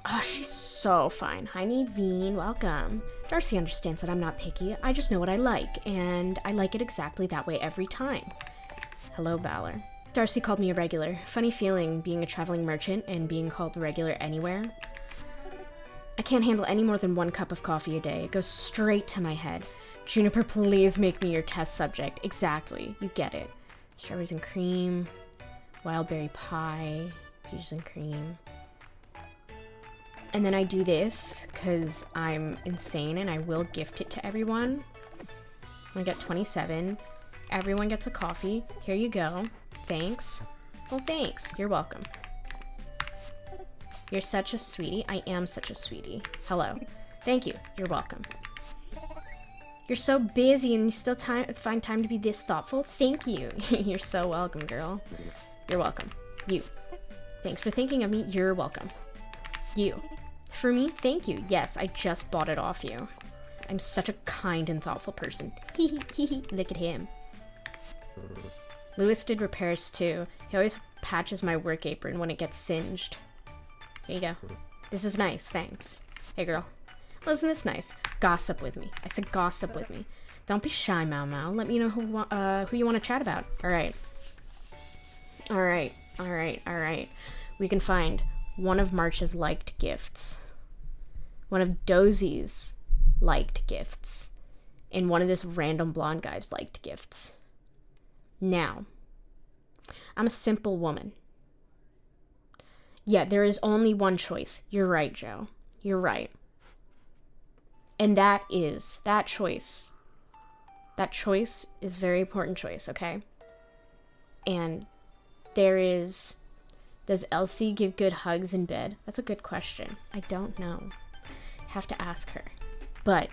Speaker 1: Oh, she's so fine. Hi, Nadine. Welcome. Darcy understands that I'm not picky. I just know what I like, and I like it exactly that way every time. Hello, Balor. Darcy called me a regular. Funny feeling being a traveling merchant and being called regular anywhere. I can't handle any more than 1 cup of coffee a day. It goes straight to my head. Juniper, please make me your test subject. Exactly. You get it. Strawberries and cream, wild berry pie, peaches and cream. And then I do this because I'm insane and I will gift it to everyone. I get 27. Everyone gets a coffee. Here you go. Thanks. Well, thanks. You're welcome. You're such a sweetie. I am such a sweetie. Hello. Thank you. You're welcome. You're so busy and you still find time to be this thoughtful. Thank you. You're so welcome, girl. You're welcome. You. Thanks for thinking of me. You're welcome. You. For me, thank you. Yes, I just bought it off you. I'm such a kind and thoughtful person. Hee hee hee. Look at him. Lewis did repairs too. He always patches my work apron when it gets singed. Here you go. This is nice, thanks. Hey, girl. Wasn't this nice? Gossip with me. I said gossip with me. Don't be shy, Maomyow. Let me know who you want to chat about. Alright. Alright. Alright. Alright. We can find one of March's liked gifts. One of Dozie's liked gifts. And one of this random blonde guy's liked gifts. Now, I'm a simple woman. Yeah, there is only one choice. You're right, Joe. You're right. And that choice. That choice is a very important choice, okay? And does Elsie give good hugs in bed? That's a good question. I don't know. Have to ask her. But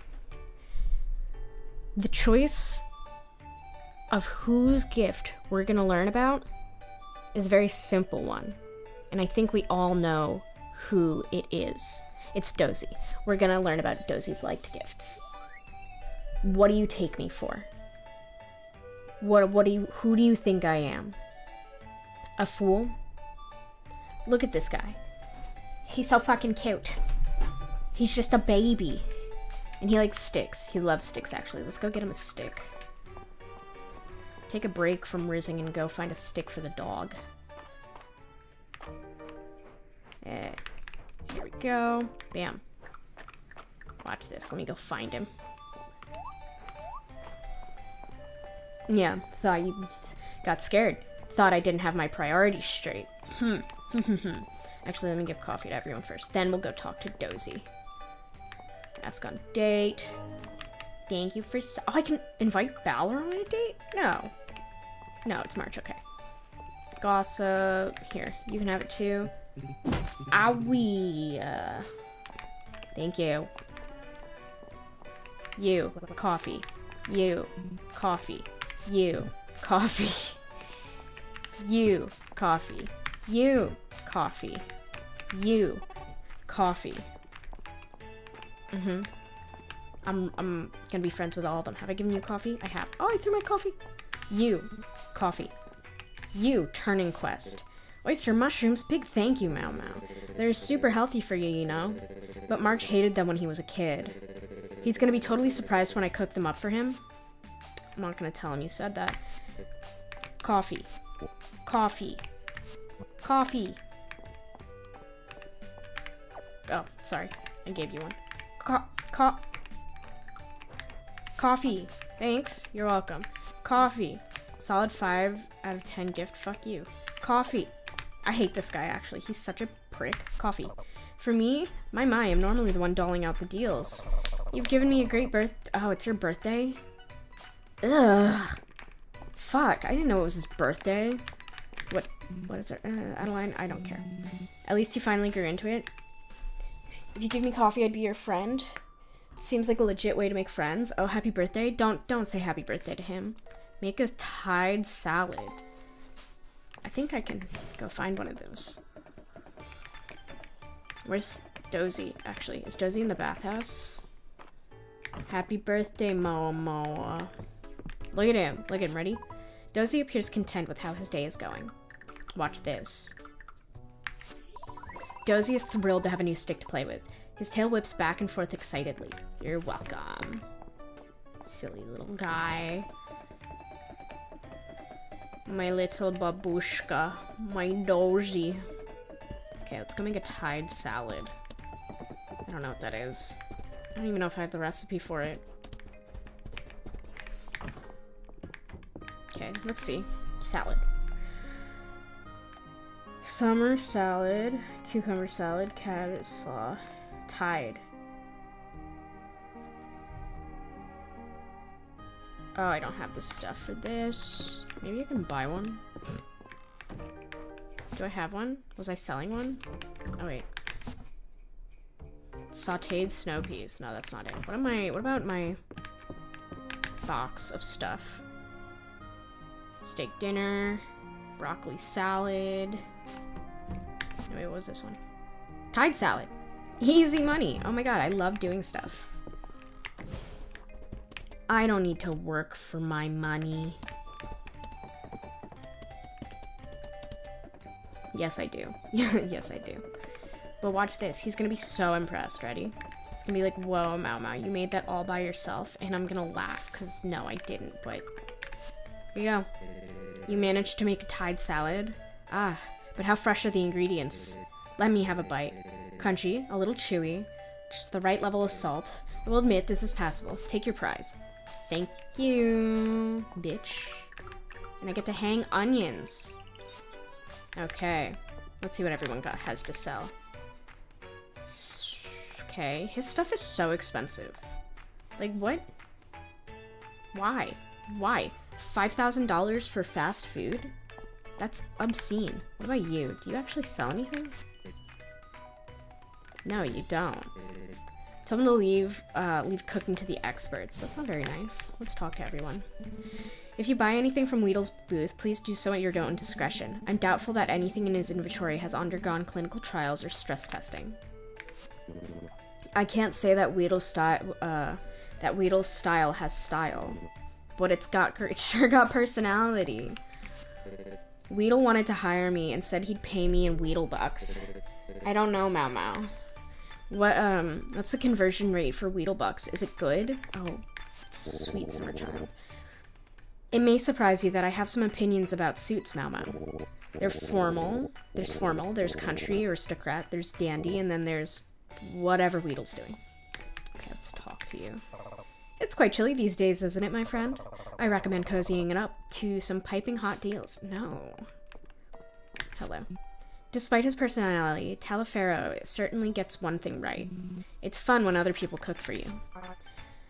Speaker 1: the choice of whose gift we're gonna learn about is a very simple one. And I think we all know who it is. It's Dozy. We're gonna learn about Dozy's liked gifts. What do you take me for? Who do you think I am? A fool? Look at this guy. He's so fucking cute. He's just a baby. And he likes sticks. He loves sticks, actually. Let's go get him a stick. Take a break from rizzing and go find a stick for the dog. Here we go. Bam. Watch this. Let me go find him. Yeah, thought you got scared. Thought I didn't have my priorities straight. Actually, let me give coffee to everyone first. Then we'll go talk to Dozy. Ask on date. Thank you for... Oh, I can invite Balor on a date? No. No, it's March. Okay. Gossip. Here, you can have it too. Owie. Thank you. You. Coffee. You. Coffee. You. Coffee. You. Coffee. You. Coffee. You. Coffee. I'm gonna be friends with all of them. Have I given you coffee? I have. Oh, I threw my coffee. You. Coffee. You. Turning quest. Oyster mushrooms, big thank you, maomyow. They're super healthy for you, you know? But March hated them when he was a kid. He's gonna be totally surprised when I cook them up for him. I'm not gonna tell him you said that. Coffee. Coffee. Coffee. Oh, sorry. I gave you one. Coffee. Thanks. You're welcome. Coffee. Solid 5 out of 10 gift. Fuck you. Coffee. I hate this guy, actually. He's such a prick. Coffee. For me, my I'm normally the one doling out the deals. You've given me a great Oh, it's your birthday? Ugh. Fuck. I didn't know it was his birthday. What is it? Adeline? I don't care. At least you finally grew into it. If you give me coffee, I'd be your friend. It seems like a legit way to make friends. Oh, happy birthday. Don't say happy birthday to him. Make a Tide salad. I think I can go find one of those. Where's Dozy, actually? Is Dozy in the bathhouse? Happy birthday, Moa. Look at him. Look at him. Ready? Dozy appears content with how his day is going. Watch this. Dozy is thrilled to have a new stick to play with. His tail whips back and forth excitedly. You're welcome. Silly little guy. My little babushka. My Dozy. Okay, let's go make a Tide salad. I don't know what that is. I don't even know if I have the recipe for it. Okay, let's see. Salad. Summer salad, cucumber salad, carrot slaw, Tide. Oh, I don't have the stuff for this. Maybe I can buy one. Do I have one? Was I selling one? Oh wait. Sauteed snow peas. No, that's not it. What about my box of stuff? Steak dinner, broccoli salad. No, wait, what was this one? Tide salad. Easy money. Oh my god, I love doing stuff. I don't need to work for my money. Yes, I do. Yes, I do. But watch this. He's gonna be so impressed. Ready? He's gonna be like, whoa, maomyow, you made that all by yourself? And I'm gonna laugh, because no, I didn't, but... Here you go. You managed to make a Tide salad? Ah, but how fresh are the ingredients? Let me have a bite. Crunchy, a little chewy, just the right level of salt. I will admit this is passable. Take your prize. Thank you, bitch. And I get to hang onions. Okay, let's see what everyone has to sell. Okay, his stuff is so expensive. Like, what? Why? Why? $5,000 for fast food? That's obscene. What about you? Do you actually sell anything? No, you don't. Tell them to leave cooking to the experts. That's not very nice. Let's talk to everyone. If you buy anything from Weedle's booth, please do so at your own discretion. I'm doubtful that anything in his inventory has undergone clinical trials or stress testing. I can't say that Weedle's style has style, but it's sure got personality. Weedle wanted to hire me and said he'd pay me in Weedle bucks. I don't know, Maomyow. What's the conversion rate for Weedle bucks? Is it good? Oh, sweet summer child. It may surprise you that I have some opinions about suits, Maomyow. They're formal, there's country, aristocrat, there's dandy, and then there's whatever Weedle's doing. Okay, let's talk to you. It's quite chilly these days, isn't it, my friend? I recommend cozying it up to some piping hot deals. No. Hello. Despite his personality, Taliaferro certainly gets one thing right. It's fun when other people cook for you.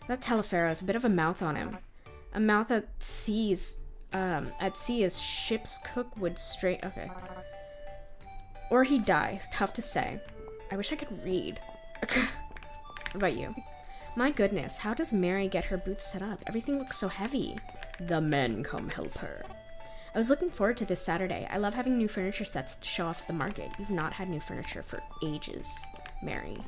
Speaker 1: That Taliaferro has a bit of a mouth on him. A mouth at sea as ship's cook would straight... Okay. Or he'd die. It's tough to say. I wish I could read. What about you? My goodness, how does Mary get her booth set up? Everything looks so heavy. The men come help her. I was looking forward to this Saturday. I love having new furniture sets to show off at the market. You've not had new furniture for ages, Mary.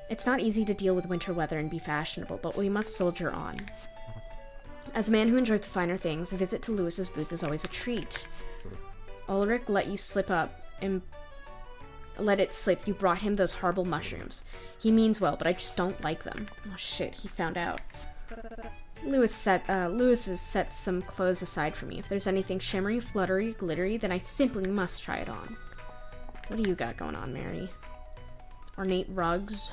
Speaker 1: It's not easy to deal with winter weather and be fashionable, but we must soldier on. As a man who enjoys the finer things, a visit to Lewis's booth is always a treat. Ulrich let you slip up and let it slip. You brought him those horrible mushrooms. He means well, but I just don't like them. Oh shit, he found out. Lewis has set some clothes aside for me. If there's anything shimmery, fluttery, glittery, then I simply must try it on. What do you got going on, Mary? Ornate rugs.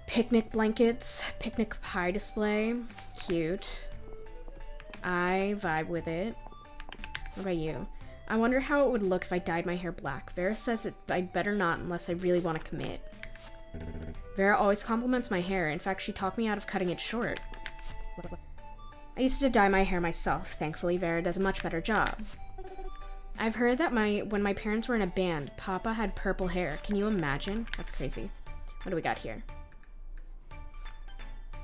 Speaker 1: Picnic blankets. Picnic pie display. Cute. I vibe with it. What about you? I wonder how it would look if I dyed my hair black. Vera says that I'd better not unless I really want to commit. Vera always compliments my hair. In fact, she talked me out of cutting it short. I used to dye my hair myself. Thankfully, Vera does a much better job. I've heard that when my parents were in a band, Papa had purple hair. Can you imagine? That's crazy. What do we got here?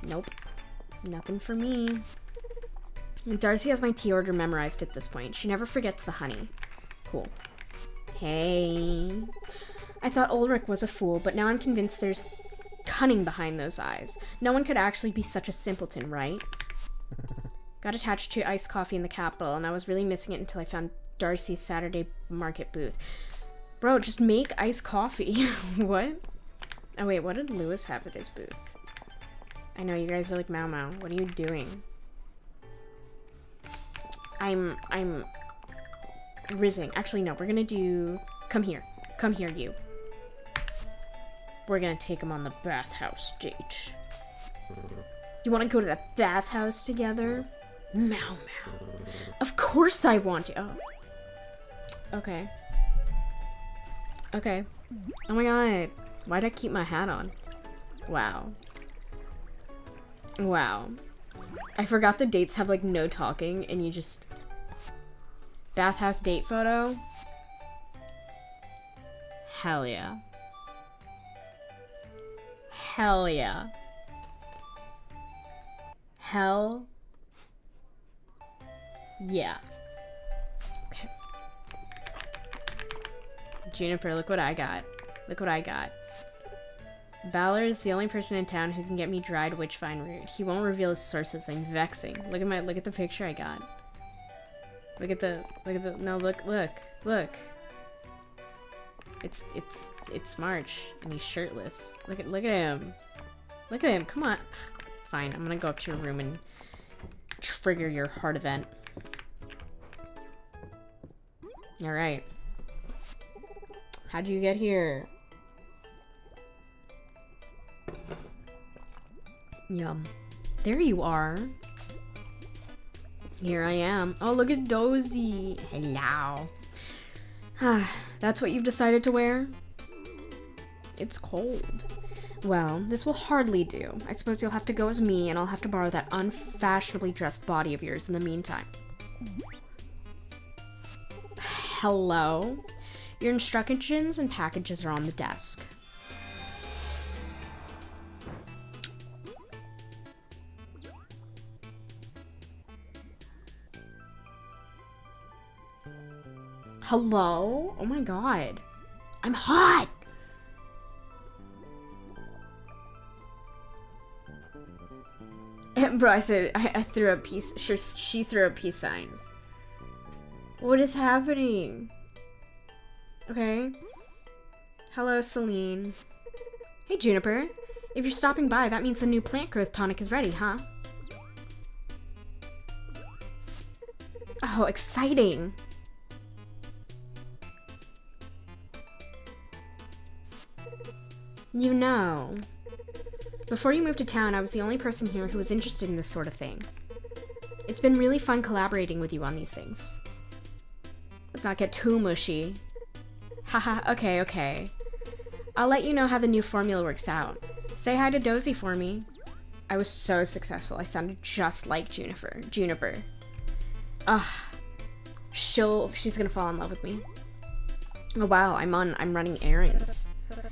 Speaker 1: Nope. Nothing for me. Darcy has my tea order memorized at this point. She never forgets the honey. Cool. Hey. I thought Ulrich was a fool, but now I'm convinced there's cunning behind those eyes. No one could actually be such a simpleton, right? Got attached to iced coffee in the capital, and I was really missing it until I found Darcy's Saturday market booth. Bro, just make iced coffee. What? Oh wait, what did Lewis have at his booth? I know, you guys are like, Maomyow, what are you doing? I'm rizzing. Actually, no, we're gonna do... Come here. Come here, you. We're gonna take him on the bathhouse date. You wanna go to the bathhouse together? Maomyow. Of course I want to. Oh. Okay. Okay. Oh my god. Why'd I keep my hat on? Wow. Wow. I forgot the dates have, like, no talking, and you just... Bathhouse date photo? Hell yeah. Hell yeah. Hell yeah. Okay. Juniper, look what I got. Look what I got. Ballard is the only person in town who can get me dried witchvine root. He won't reveal his sources. I'm vexing. Look at the picture I got. Look at the, no, look. It's March, and he's shirtless. Look at him. Look at him, come on. Fine, I'm gonna go up to your room and trigger your heart event. Alright. How'd you get here? Yum. There you are. Here I am. Oh, look at Dozy. Hello. That's what you've decided to wear? It's cold. Well, this will hardly do. I suppose you'll have to go as me, and I'll have to borrow that unfashionably dressed body of yours in the meantime. Hello? Your instructions and packages are on the desk. Hello? Oh my god. I'm hot! Bro, I said, I threw up peace. Sure, she threw up peace signs. What is happening? Okay. Hello, Celine. Hey, Juniper. If you're stopping by, that means the new plant growth tonic is ready, huh? Oh, exciting. You know, before you moved to town, I was the only person here who was interested in this sort of thing. It's been really fun collaborating with you on these things. Let's not get too mushy. Haha, okay. I'll let you know how the new formula works out. Say hi to Dozy for me. I was so successful. I sounded just like Juniper. She's gonna fall in love with me. Oh wow, I'm running errands.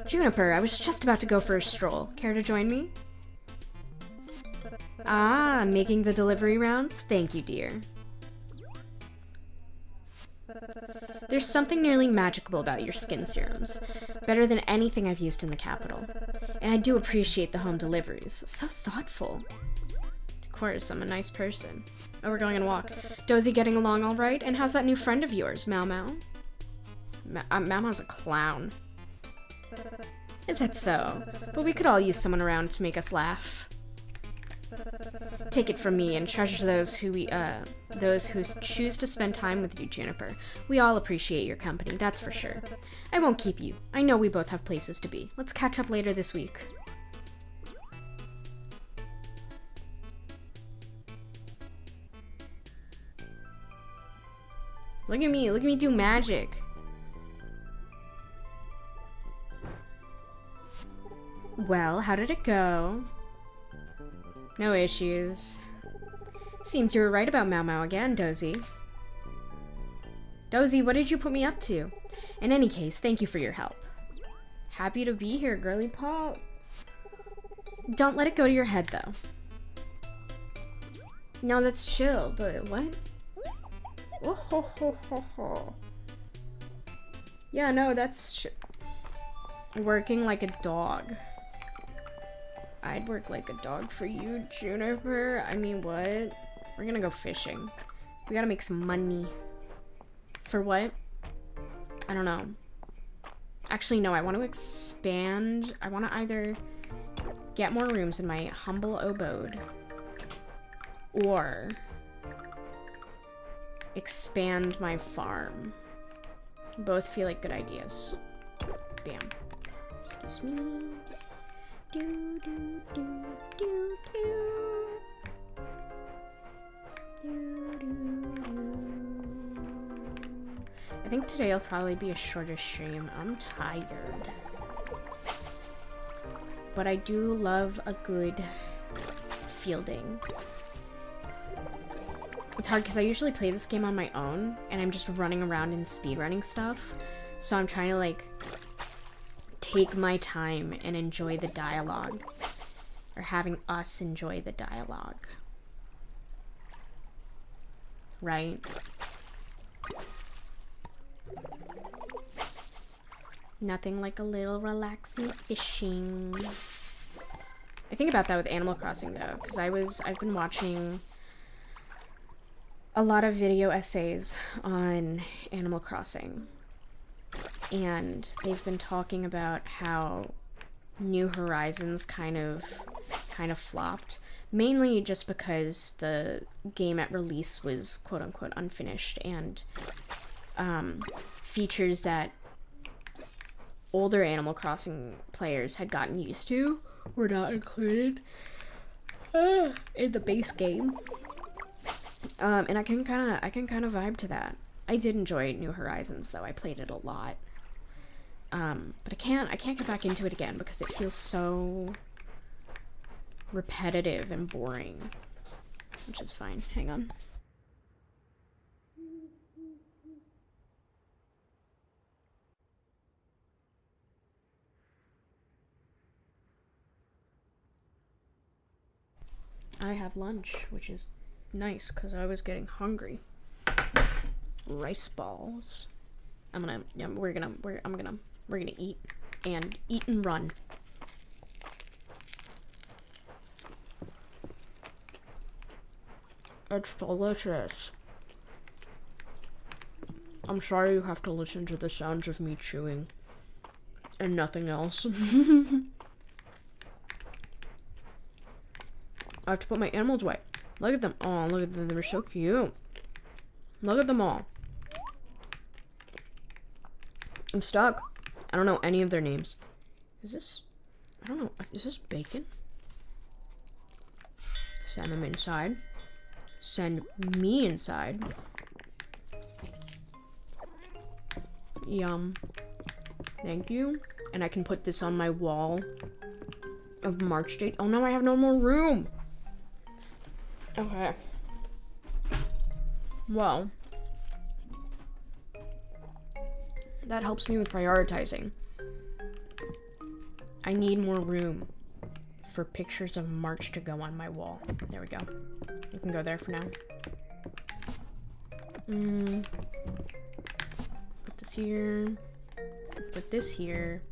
Speaker 1: Juniper, I was just about to go for a stroll. Care to join me? Ah, making the delivery rounds? Thank you, dear. There's something nearly magical about your skin serums. Better than anything I've used in the capital. And I do appreciate the home deliveries. So thoughtful. Of course, I'm a nice person. Oh, we're going on a walk. Dozy getting along all right? And how's that new friend of yours, Maomyow? Maomyow's a clown. Is that so? But we could all use someone around to make us laugh. Take it from me and treasure those who choose to spend time with you, Juniper. We all appreciate your company, that's for sure. I won't keep you. I know we both have places to be. Let's catch up later this week. Look at me do magic. Well, how did it go? No issues. Seems you were right about Maomyow again, Dozy. Dozy, what did you put me up to? In any case, thank you for your help. Happy to be here, girly pop. Don't let it go to your head, though. No, that's chill, but what? Oh, ho, ho, ho, ho. Yeah, no, that's working like a dog. I'd work like a dog for you, Juniper. I mean, what? We're gonna go fishing. We gotta make some money. For what? I don't know. Actually, no, I want to expand. I want to either get more rooms in my humble abode or expand my farm. Both feel like good ideas. Bam. Excuse me. Do, do, do, do, do. Do, do, do. I think today will probably be a shorter stream. I'm tired. But I do love a good fielding. It's hard because I usually play this game on my own and I'm just running around and speedrunning stuff. So I'm trying to like take my time and enjoy the dialogue. Or having us enjoy the dialogue. Right? Nothing like a little relaxing fishing. I think about that with Animal Crossing though, because I've been watching a lot of video essays on Animal Crossing. And they've been talking about how New Horizons kind of flopped. Mainly just because the game at release was quote-unquote unfinished and features that older Animal Crossing players had gotten used to were not included in the base game. And I can kind of vibe to that. I did enjoy New Horizons though. I played it a lot. But I can't get back into it again because it feels so repetitive and boring, which is fine. Hang on. I have lunch, which is nice because I was getting hungry. Rice balls. we're gonna eat and run. It's delicious. I'm sorry you have to listen to the sounds of me chewing and nothing else. I have to put my animals away. Look at them. Oh, look at them. They're so cute. Look at them all. I'm stuck. I don't know any of their names. Is this... I don't know. Is this bacon? Send them inside. Send me inside. Yum. Thank you. And I can put this on my wall of March date. Oh no, I have no more room. Okay. Well, that helps me with prioritizing. I need more room for pictures of March to go on my wall. There we go. You can go there for now. Put this here. Put this here.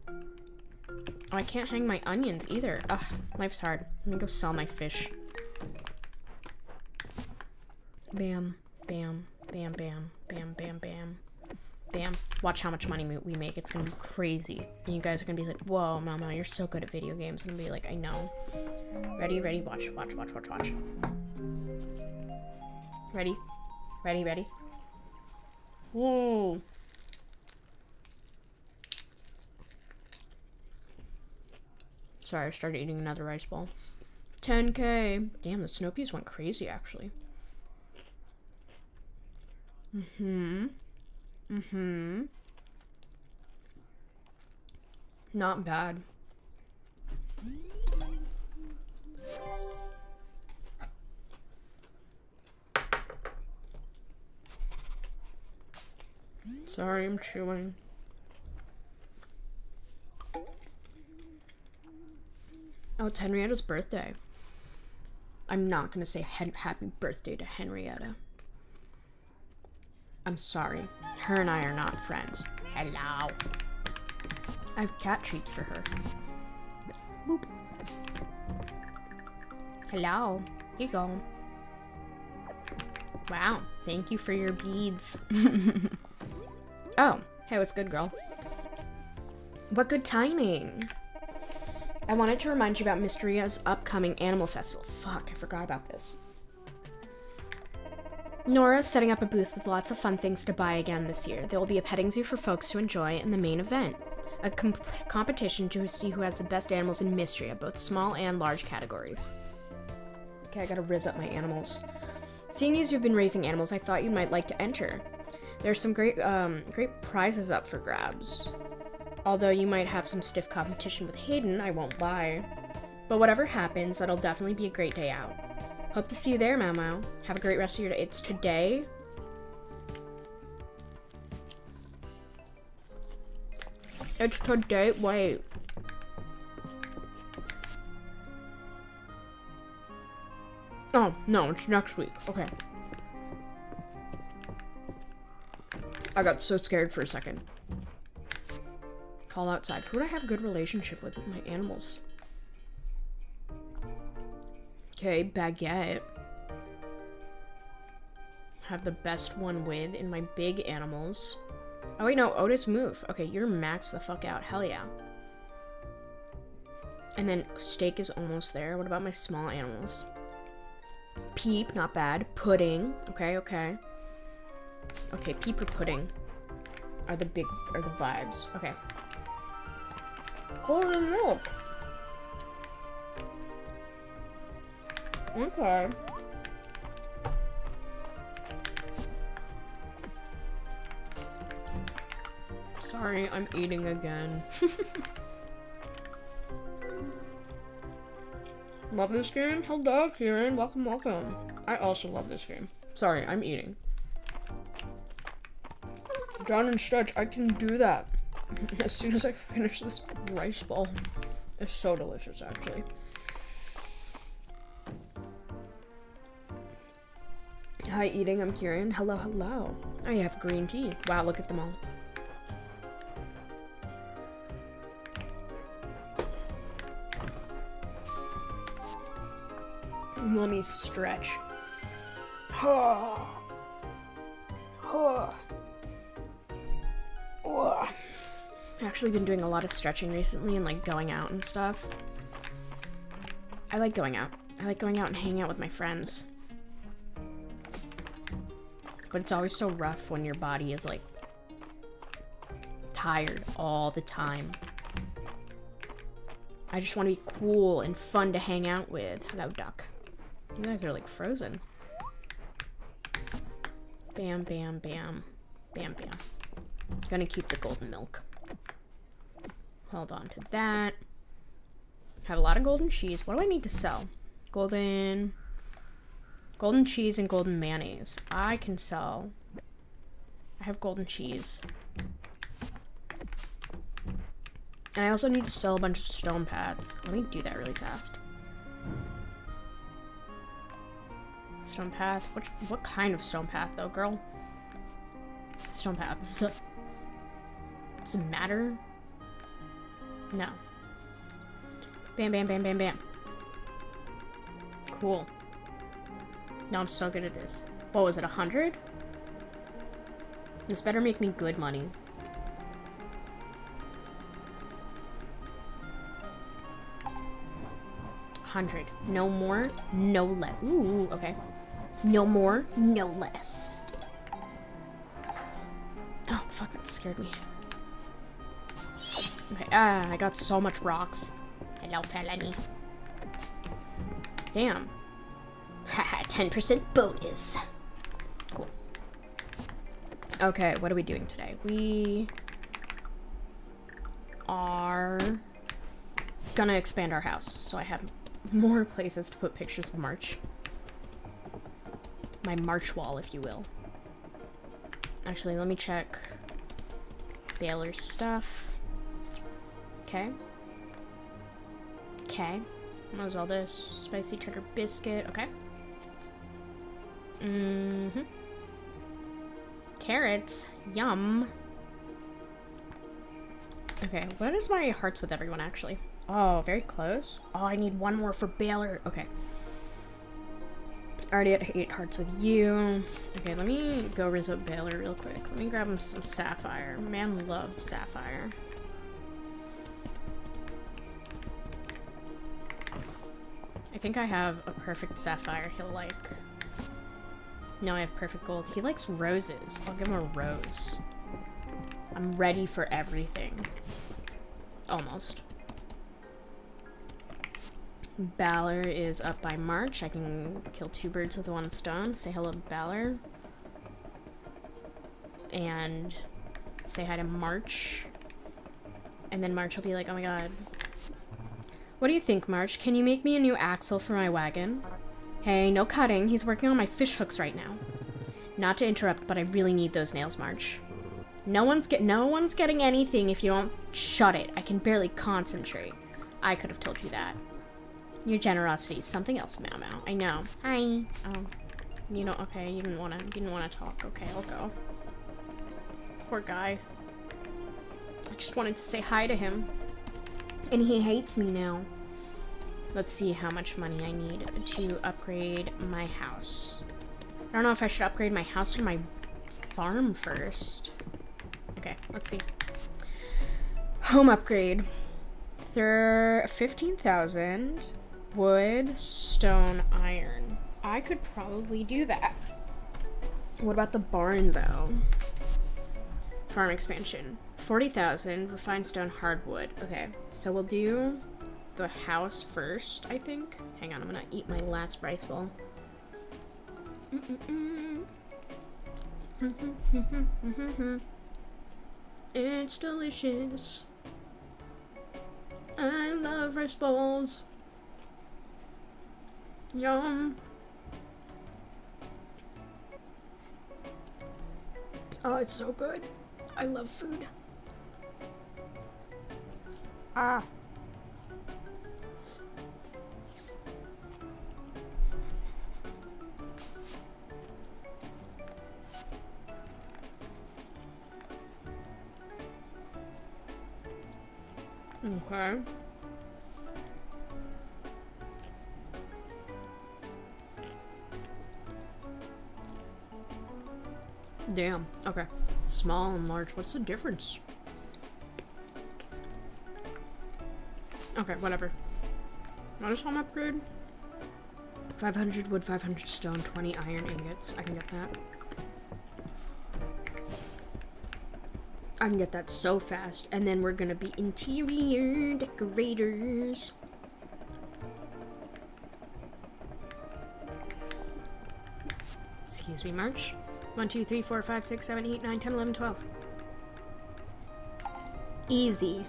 Speaker 1: Oh, I can't hang my onions either. Ugh, life's hard. Let me go sell my fish. Bam, bam, bam, bam, bam, bam, bam, bam. Watch how much money we make. It's gonna be crazy. And you guys are gonna be like, whoa, Mama, you're so good at video games. I'm gonna be like, I know. Ready, ready, watch, watch, watch, watch, watch. Ready, ready, ready. Whoa. Sorry, I started eating another rice ball. 10K. Damn, the snow peas went crazy, actually. Not bad. Sorry, I'm chewing. Oh, it's Henrietta's birthday. I'm not gonna say happy birthday to Henrietta. I'm sorry. Her and I are not friends. Hello. I have cat treats for her. Boop. Hello. Here you go. Wow. Thank you for your beads. Oh. Hey, what's good, girl? What good timing. I wanted to remind you about Mysteria's upcoming Animal Festival. Fuck, I forgot about this. Nora's setting up a booth with lots of fun things to buy again this year. There will be a petting zoo for folks to enjoy and the main event. A competition to see who has the best animals in Mystria, both small and large categories. Okay, I gotta rizz up my animals. Seeing as you've been raising animals, I thought you might like to enter. There's some great prizes up for grabs. Although you might have some stiff competition with Hayden, I won't lie. But whatever happens, that'll definitely be a great day out. Hope to see you there, Maomyow. Have a great rest of your day. It's today. It's today. Wait. Oh, no, it's next week. Okay. I got so scared for a second. Call outside. Who do I have a good relationship with my animals? Okay, Baguette. Have the best one with in my big animals. Oh wait, no, Otis move. Okay, you're maxed the fuck out. Hell yeah. And then Steak is almost there. What about my small animals? Peep, not bad. Pudding. Okay, okay. Okay, Peep or Pudding are the vibes. Okay. Golden milk. Okay. Sorry, I'm eating again. Love this game? Hello, Kieran. Welcome, welcome. I also love this game. Sorry, I'm eating. John and Stretch, I can do that. As soon as I finish this rice ball. It's so delicious, actually. Hi, eating. I'm Kieran. Hello, hello. I have green tea. Wow, look at them all. Let me stretch. I've actually been doing a lot of stretching recently and like going out and stuff. I like going out. I like going out and hanging out with my friends. But it's always so rough when your body is like tired all the time. I just want to be cool and fun to hang out with. Hello, duck. You guys are like frozen. Bam, bam, bam. Bam, bam. Gonna keep the golden milk. Hold on to that. Have a lot of golden cheese. What do I need to sell? Golden cheese and golden mayonnaise. I can sell. I have golden cheese. And I also need to sell a bunch of stone paths. Let me do that really fast. Stone path? What kind of stone path though, girl? Stone paths. Does it matter? No. Bam, bam, bam, bam, bam. Cool. Now I'm so good at this. What was it, 100? This better make me good money. $100. No more, no less. Ooh, okay. No more, no less. Oh, fuck, that scared me. Okay, I got so much rocks. Hello, felony. Damn. Haha, 10% bonus. Cool. Okay, what are we doing today? We are gonna expand our house, so I have more places to put pictures of March. My March wall, if you will. Actually, let me check Baylor's stuff. Okay. Okay. What was all this? Spicy cheddar biscuit. Okay. Mm-hmm. Carrots. Yum. Okay, what is my hearts with everyone, actually? Oh, very close. Oh, I need one more for Baylor. Okay. Already at 8 hearts with you. Okay, let me go visit Baylor real quick. Let me grab him some sapphire. Man loves sapphire. I think I have a perfect sapphire he'll like. No, I have perfect gold. He likes roses. I'll give him a rose. I'm ready for everything. Almost. Balor is up by March. I can kill 2 birds with 1 stone. Say hello to Balor. And say hi to March. And then March will be like, oh my god. What do you think, March? Can you make me a new axle for my wagon? Hey, no cutting. He's working on my fish hooks right now. Not to interrupt, but I really need those nails, March. No one's getting anything if you don't shut it. I can barely concentrate. I could have told you that. Your generosity is something else, Maomyow. I know. Hi. Oh, you know. Okay, you didn't wanna talk. Okay, I'll go. Poor guy. I just wanted to say hi to him, and he hates me now. Let's see how much money I need to upgrade my house. I don't know if I should upgrade my house or my farm first. Okay, let's see. Home upgrade. 15,000. Wood, stone, iron. I could probably do that. What about the barn, though? Farm expansion. 40,000. Refined stone, hardwood. Okay, so we'll do the house first, I think. Hang on, I'm gonna eat my last rice ball. It's delicious. I love rice balls. Yum. Oh, it's so good. I love food. Ah. Okay. Damn. Okay. Small and large. What's the difference? Okay, whatever. What is home upgrade? 500 wood, 500 stone, 20 iron ingots. I can get that. I can get that so fast. And then we're gonna be interior decorators. Excuse me, March. 1, 2, 3, 4, 5, 6, 7, 8, 9, 10, 11, 12. Easy.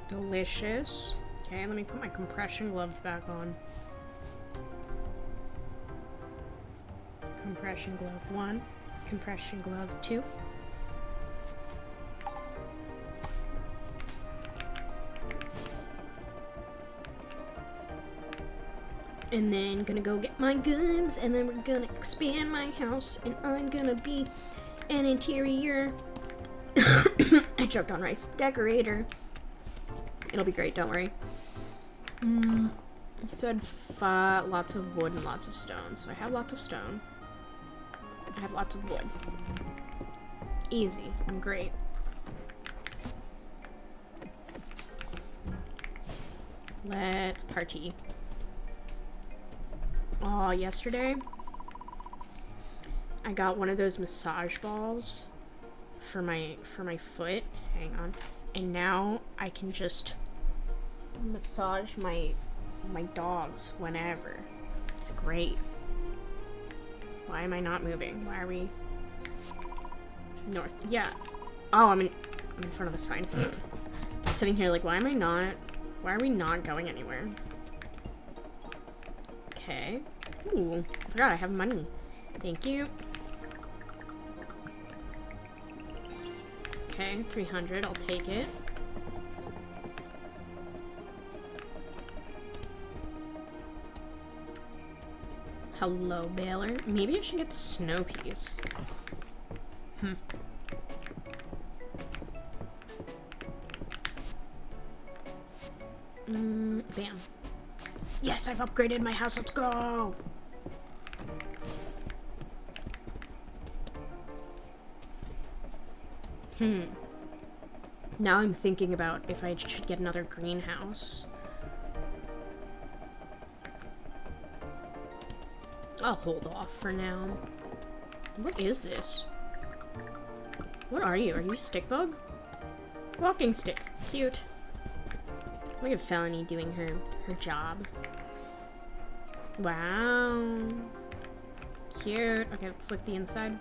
Speaker 1: Delicious. Okay, let me put my compression gloves back on. Compression glove 1. Compression glove 2. And then gonna go get my goods, and then we're gonna expand my house, and I'm gonna be an interior I choked on rice decorator. It'll be great, don't worry. So I had lots of wood and lots of stone. So I have lots of stone. I have lots of wood. Easy. I'm great. Let's party. Oh, yesterday I got one of those massage balls for my foot. Hang on. And now I can just massage my dogs whenever. It's great. Why am I not moving? Why are we north? Yeah. Oh, I'm in front of a sign. Sitting here like, why are we not going anywhere? Okay. Ooh, I forgot I have money. Thank you. Okay, 300, I'll take it. Hello, Baylor. Maybe I should get snow peas. Bam. Yes, I've upgraded my house. Let's go. Now I'm thinking about if I should get another greenhouse. I'll hold off for now. What is this? What are you? Are you a stick bug? Walking stick. Cute. Look at Felony doing her job. Wow. Cute. Okay, let's look the inside.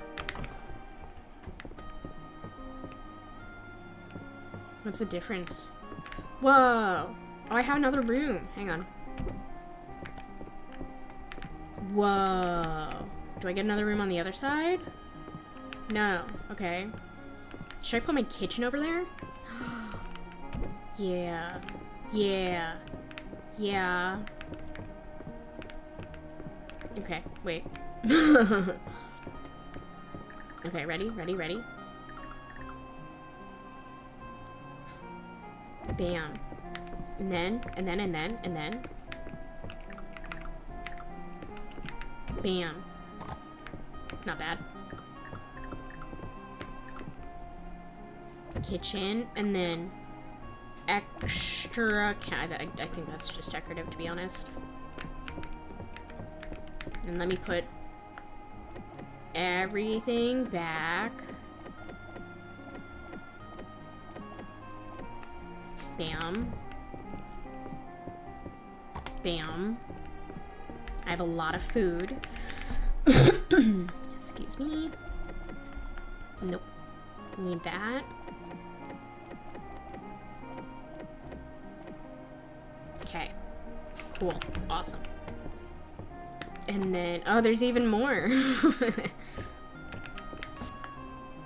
Speaker 1: What's the difference? Whoa. Oh, I have another room. Hang on. Whoa. Do I get another room on the other side? No. Okay. Should I put my kitchen over there? Yeah. Yeah. Yeah. Okay, wait. Okay, ready? Ready? Ready? Bam. And then. Bam. Not bad. Kitchen, and then extra I think that's just decorative, to be honest. And let me put everything back. Bam. Bam. I have a lot of food. Excuse me. Nope. Need that. Okay. Cool. Awesome. And then, oh, there's even more.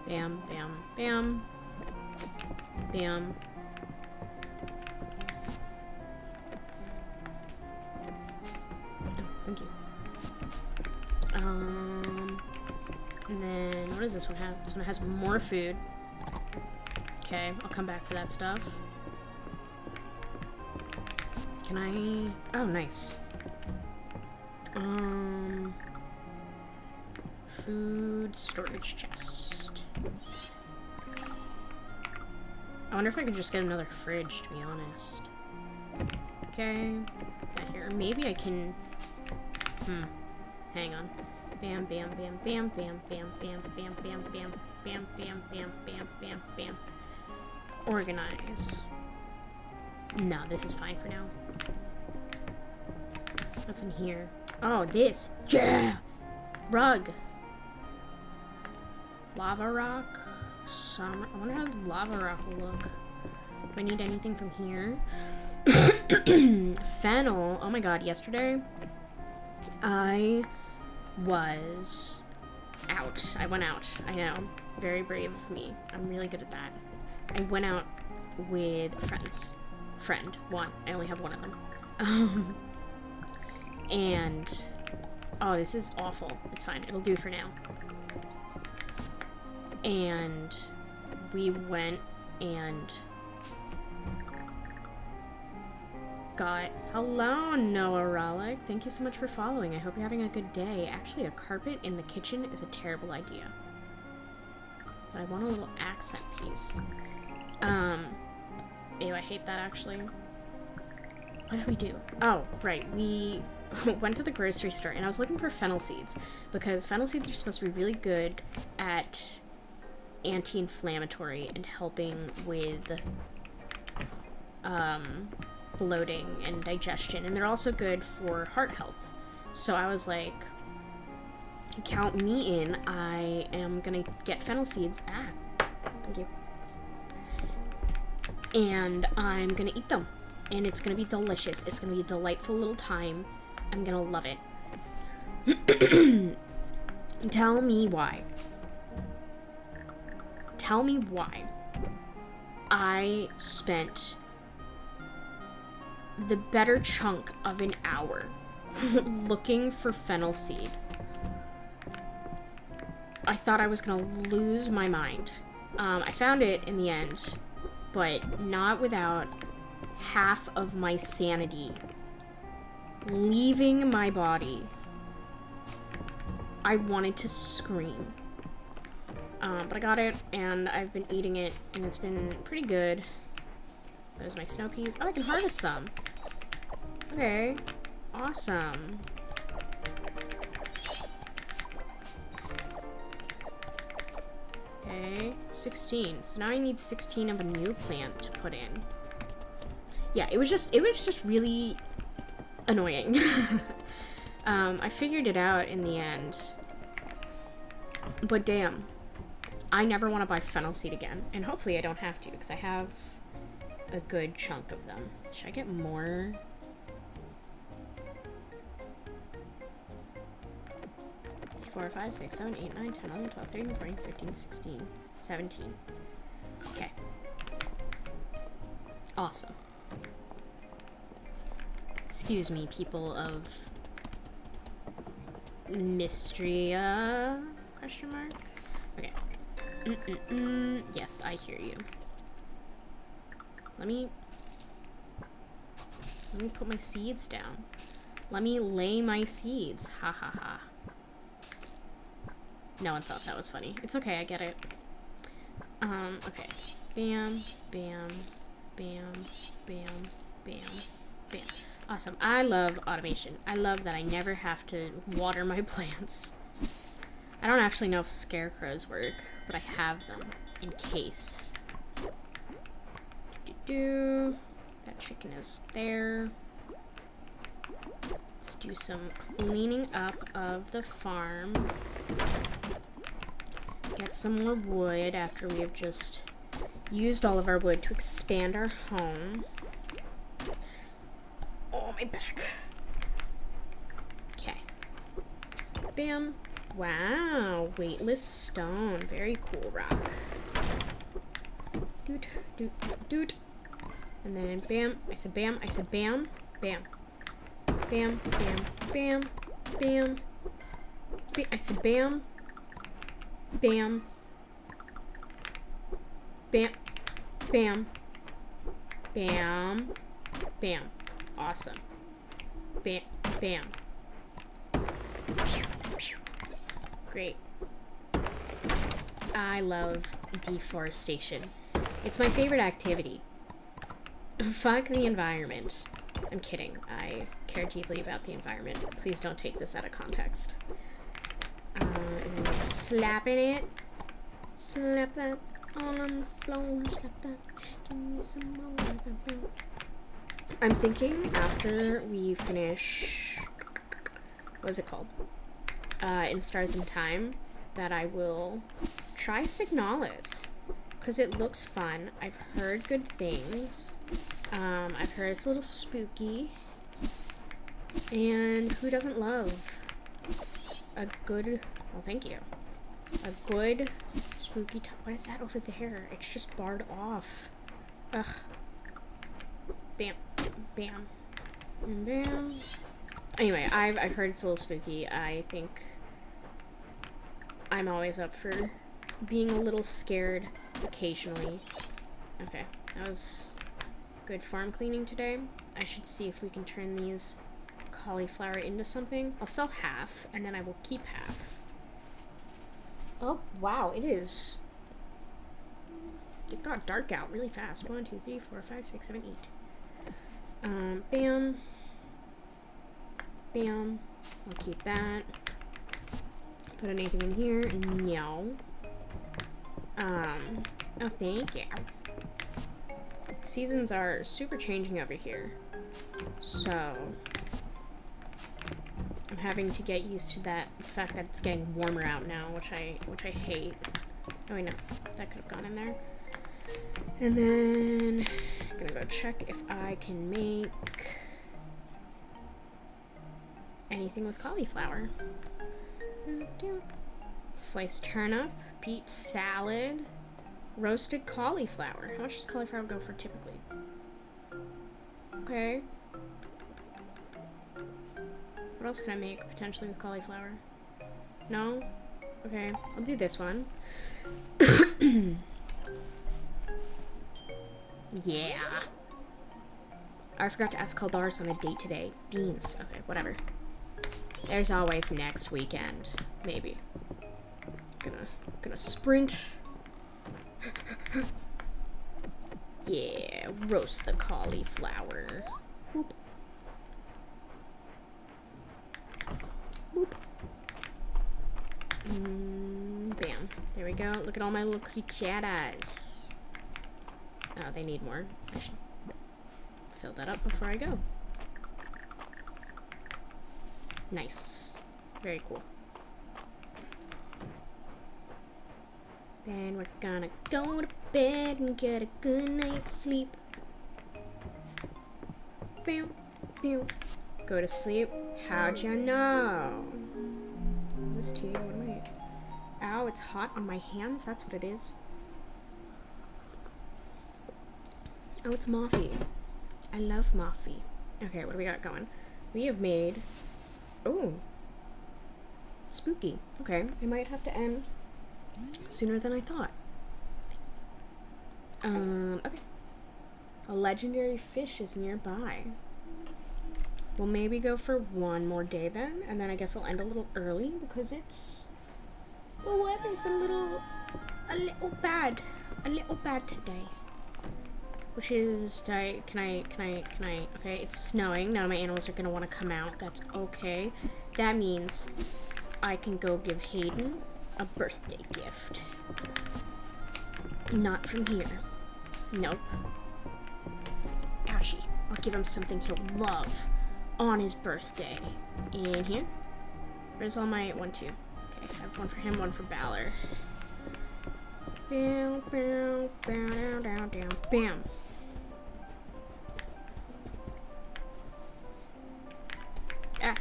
Speaker 1: Bam, bam, bam. Bam. Oh, thank you. And then, what does this one have? This one has more food. Okay, I'll come back for that stuff. Can I? Oh, nice. Food storage chest. I wonder if I could just get another fridge, to be honest. Okay. That here. Maybe I can... Hang on. Bam, bam, bam, bam, bam, bam, bam, bam, bam, bam, bam, bam, bam, bam, bam, bam. Organize. No, this is fine for now. What's in here? Oh, this. Yeah! Rug. Lava rock. Summer. I wonder how the lava rock will look. Do I need anything from here? Fennel. Oh my god, yesterday I was out. I went out. I know. Very brave of me. I'm really good at that. I went out with friends. Friend. One. I only have one of them. And... oh, this is awful. It's fine. It'll do for now. And we went and got... hello, Noah Rollick. Thank you so much for following. I hope you're having a good day. Actually, a carpet in the kitchen is a terrible idea. But I want a little accent piece. Ew, I hate that, actually. What did we do? Oh, right. We went to the grocery store, and I was looking for fennel seeds, because fennel seeds are supposed to be really good at anti-inflammatory and helping with bloating and digestion, and they're also good for heart health. So I was like, count me in. I am gonna get fennel seeds. Thank you. And I'm gonna eat them, and it's gonna be delicious. It's gonna be a delightful little time. I'm gonna love it. Tell me why. Tell me why I spent the better chunk of an hour looking for fennel seed. I thought I was gonna lose my mind. I found it in the end, but not without half of my sanity leaving my body. I wanted to scream. But I got it, and I've been eating it, and it's been pretty good. There's my snow peas. Oh, I can harvest them. Okay. Awesome. Okay. 16. So now I need 16 of a new plant to put in. Yeah, it was just really annoying. I figured it out in the end. But damn. I never want to buy fennel seed again. And hopefully I don't have to, because I have a good chunk of them. Should I get more? Four, 5, 6, 7, 8, 9, 10, 11, 12, 13, 14, 15, 16, 17. Okay. Awesome. Excuse me, people of mystery, question mark? Okay. Yes, I hear you. Let me put my seeds down. Let me lay my seeds. Ha ha ha. No one thought that was funny. It's okay, I get it. Okay. Bam, bam, bam, bam, bam, bam. Awesome. I love automation. I love that I never have to water my plants. I don't actually know if scarecrows work, but I have them in case. That chicken is there. Let's do some cleaning up of the farm. Get some more wood after we have just used all of our wood to expand our home. Oh, my back. Okay. Bam. Wow. Weightless stone. Very cool rock. Doot, doot, doot. And then bam. I said bam. I said bam. Bam. Bam. Bam. Bam. Bam. I said bam. Bam. Bam. Bam. Bam. Bam. Awesome. Bam. Bam. Great. I love deforestation. It's my favorite activity. Fuck the environment. I'm kidding. I care deeply about the environment. Please don't take this out of context. And then you're slapping it. Slap that on the floor. Slap that. Give me some more. I'm thinking after we finish... What is it called? In Stars in Time, that I will try Signalis. Because it looks fun. I've heard good things. I've heard it's a little spooky. And who doesn't love a good... Well, thank you. A good spooky... What is that over there? It's just barred off. Ugh. Bam. Bam. Bam. Anyway, I've heard it's a little spooky. I think I'm always up for being a little scared occasionally. Okay, that was good farm cleaning today. I should see if we can turn these cauliflower into something. I'll sell half, and then I will keep half. Oh, wow, it is. It got dark out really fast. 1, 2, 3, 4, 5, 6, 7, 8. Bam. Bam. I'll keep that. Put anything in here? No. Oh, thank you. Seasons are super changing over here. So, I'm having to get used to that, the fact that it's getting warmer out now, which I hate. Oh wait, no. That could have gone in there. And then, I'm gonna go check if I can make anything with cauliflower. Sliced turnip, beet salad, roasted cauliflower. How much does cauliflower go for typically? Okay. What else can I make potentially with cauliflower? No? Okay, I'll do this one. Yeah. I forgot to ask Caldaris on a date today. Beans. Okay, whatever. There's always next weekend. Maybe. Gonna sprint. Yeah, roast the cauliflower. Whoop. Whoop. Bam. There we go. Look at all my little cucharas. Oh, they need more. I should fill that up before I go. Nice. Very cool. Then we're gonna go to bed and get a good night's sleep. Bam, bam. Go to sleep. How'd you know? Is this tea? What am I... Ow, it's hot on my hands? That's what it is. Oh, it's Moffy. I love Moffy. Okay, what do we got going? We have made... Oh. Spooky. Okay, I might have to end sooner than I thought. Okay. A legendary fish is nearby. We'll maybe go for one more day then, and then I guess I'll end a little early because it's... The weather's a little bad. A little bad today. Which is, can I, okay, it's snowing. None of my animals are gonna want to come out. That's okay. That means I can go give Hayden a birthday gift. Not from here. Nope. Ouchie. I'll give him something he'll love on his birthday. In here. Where's all my, 1, 2. Okay, I have one for him, one for Balor. Bam, bam, bam, down, down, bam. Ah,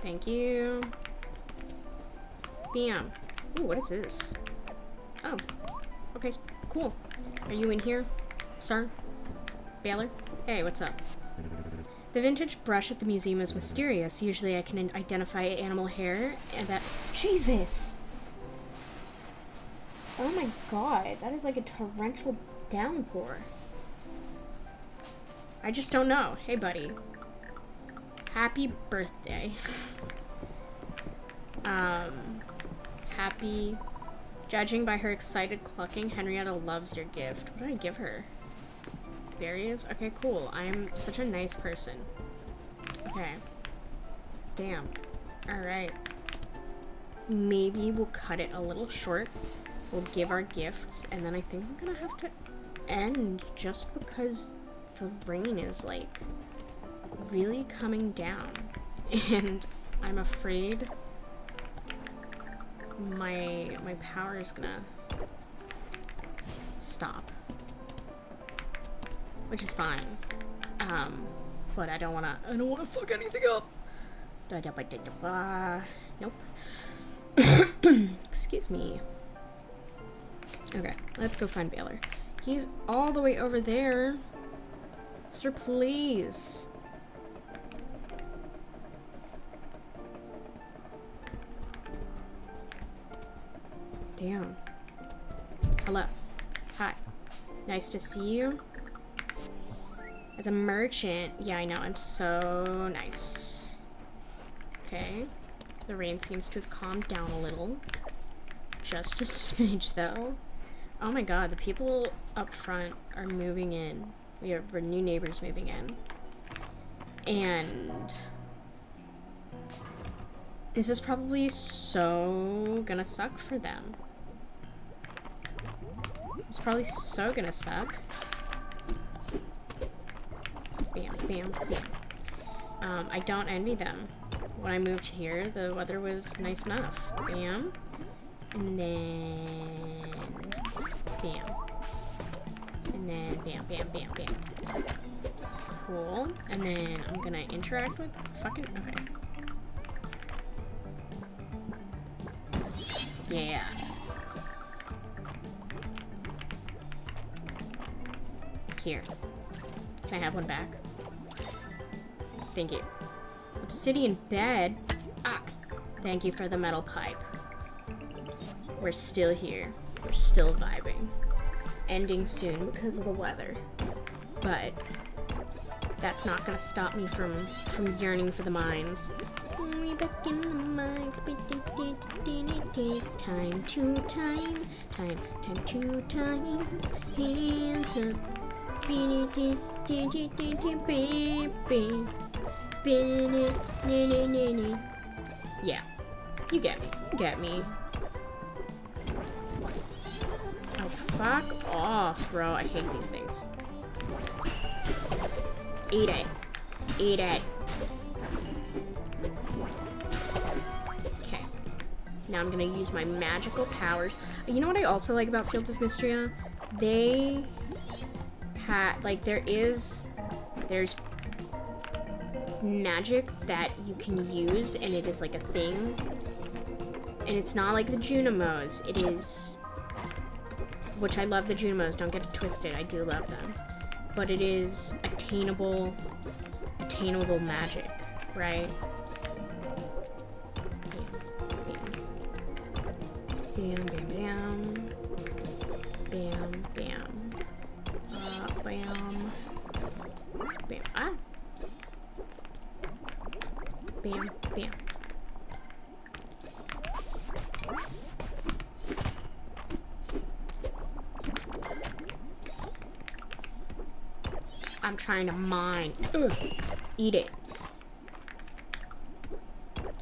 Speaker 1: thank you. Bam. Ooh, what is this? Oh, okay, cool. Are you in here, sir? Balor? Hey, what's up? The vintage brush at the museum is mysterious. Usually I can identify animal hair and that... Jesus! Oh my god, that is like a torrential downpour. I just don't know. Hey, buddy. Happy birthday. Happy. Judging by her excited clucking, Henrietta loves your gift. What did I give her? Berries? Okay, cool. I'm such a nice person. Okay. Damn. Alright. Maybe we'll cut it a little short. We'll give our gifts, and then I think I'm gonna have to end just because the rain is, like, really coming down. And I'm afraid my power is gonna stop. Which is fine. But I don't wanna fuck anything up. Nope. Excuse me. Okay, let's go find Baylor. He's all the way over there. Sir, please. Damn. Hello. Hi. Nice to see you. As a merchant, yeah, I know, I'm so nice. Okay. The rain seems to have calmed down a little. Just a smidge, though. Oh my god, the people up front are moving in. We have our new neighbors moving in. And this is probably so gonna suck for them. It's probably so gonna suck. Bam, bam, bam. I don't envy them. When I moved here, the weather was nice enough. Bam. And then bam. And then bam, bam, bam, bam. Cool. And then I'm gonna interact with fucking, okay. Yeah. Here. Can I have one back? Thank you. Obsidian bed? Ah. Thank you for the metal pipe. We're still here. We're still vibing. Ending soon because of the weather. But that's not gonna stop me from yearning for the mines. We back in the mines. Time to time. Time to time. Hands up. Yeah. You get me. You get me. Oh, fuck off, bro. I hate these things. Eat it. Eat it. Okay. Now I'm gonna use my magical powers. You know what I also like about Fields of Mystria? They had, like, there's magic that you can use, and it is like a thing. And it's not like the Junimos. It is, which I love the Junimos, don't get it twisted, I do love them. But it is attainable magic, right? Bam, bam, bam. Bam, bam. Bam. Bam. Ah. Bam, bam. I'm trying to mine. Ugh. Eat it.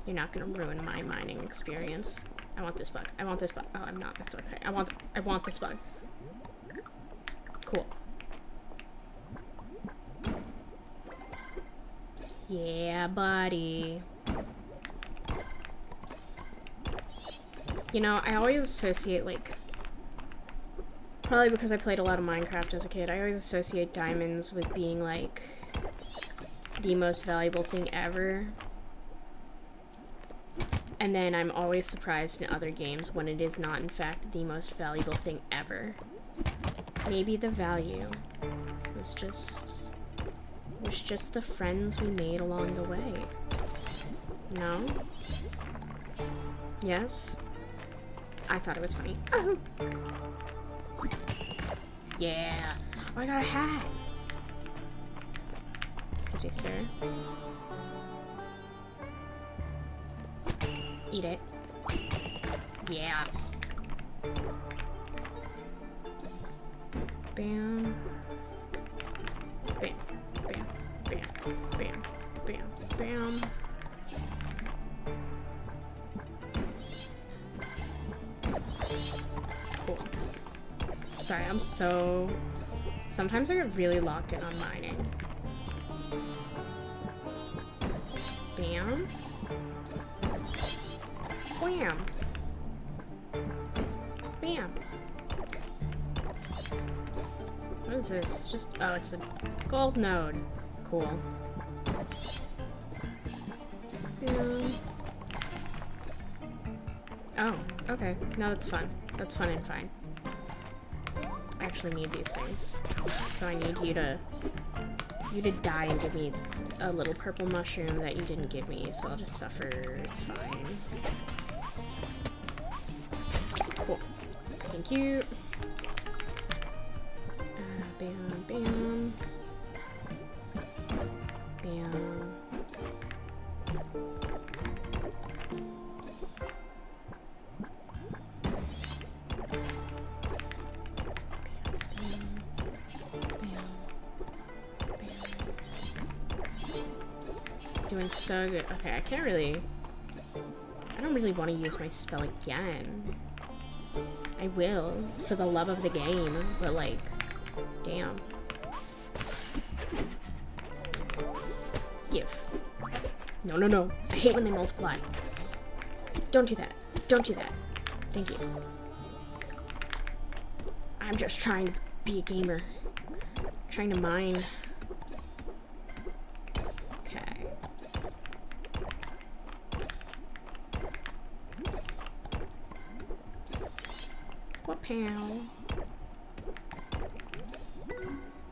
Speaker 1: You're not gonna ruin my mining experience. I want this bug. I want this bug. Oh, I'm not. That's okay. I want this bug. Cool. Yeah, buddy. You know, I always associate, like, probably because I played a lot of Minecraft as a kid, I always associate diamonds with being, like, the most valuable thing ever. And then I'm always surprised in other games when it is not, in fact, the most valuable thing ever. Maybe the value was just the friends we made along the way. No? Yes? I thought it was funny. Oh. Yeah. Oh, I got a hat. Excuse me, sir. Eat it. Yeah. Bam. Bam. Bam. Bam. Bam. Bam. Bam. Cool. Sorry, I'm so... Sometimes I get really locked in on mining. Bam. Wham. Bam. What is this? It's just... Oh, it's a gold node. Cool. Bam. Oh, okay. No, that's fun. That's fun and fine. I actually need these things. So I need you to die and give me a little purple mushroom that you didn't give me, so I'll just suffer. It's fine. Cool. Thank you. Bam, bam. Bam. Doing so good. Okay, I can't really... I don't really want to use my spell again. I will, for the love of the game, but like, damn. Give. No, no, no. I hate when they multiply. Don't do that. Don't do that. Thank you. I'm just trying to be a gamer. Trying to mine. Pow.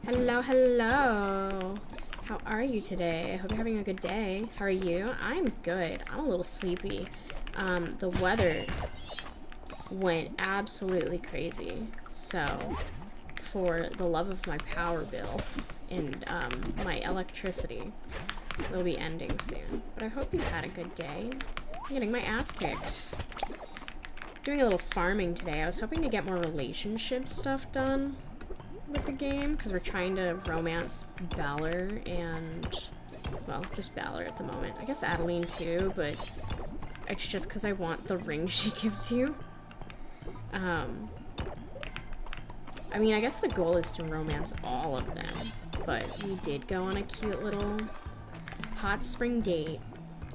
Speaker 1: Hello, hello. How are you today? I hope you're having a good day. How are you? I'm good. I'm a little sleepy. The weather went absolutely crazy. So, for the love of my power bill and my electricity will be ending soon. But I hope you had a good day. I'm getting my ass kicked. Doing a little farming today. I was hoping to get more relationship stuff done with the game, because we're trying to romance Balor and, well, just Balor at the moment. I guess Adeline too, but it's just because I want the ring she gives you. I mean, I guess the goal is to romance all of them, but we did go on a cute little hot spring date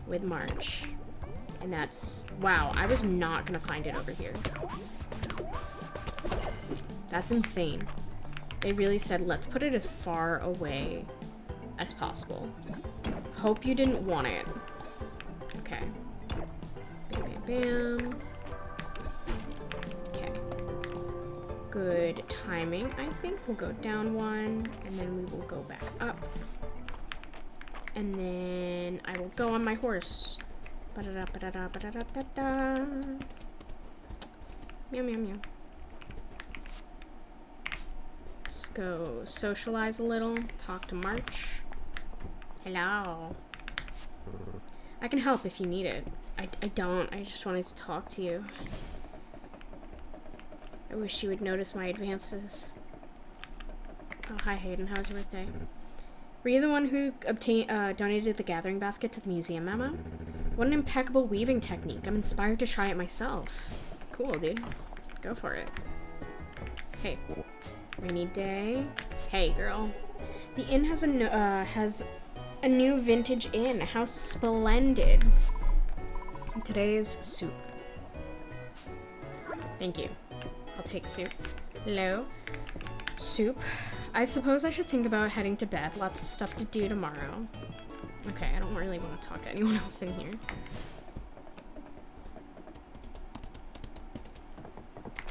Speaker 1: with March. And that's... Wow, I was not gonna find it over here. That's insane. They really said, let's put it as far away as possible. Hope you didn't want it. Okay. Bam, bam, bam. Okay. Good timing. I think we'll go down one, and then we will go back up. And then I will go on my horse. Ba-da-da, ba-da-da, ba-da-da, ba-da. Meow, meow, meow. Let's go socialize a little. Talk to March. Hello. I can help if you need it. I don't. I just wanted to talk to you. I wish you would notice my advances. Oh, hi, Hayden. How was your birthday? Were you the one who donated the gathering basket to the museum, Mama? What an impeccable weaving technique. I'm inspired to try it myself. Cool, dude. Go for it. Hey. Rainy day. Hey, girl. The inn has a new vintage inn. How splendid. Today's soup. Thank you. I'll take soup. Hello. Soup. I suppose I should think about heading to bed. Lots of stuff to do tomorrow. Okay, I don't really want to talk to anyone else in here.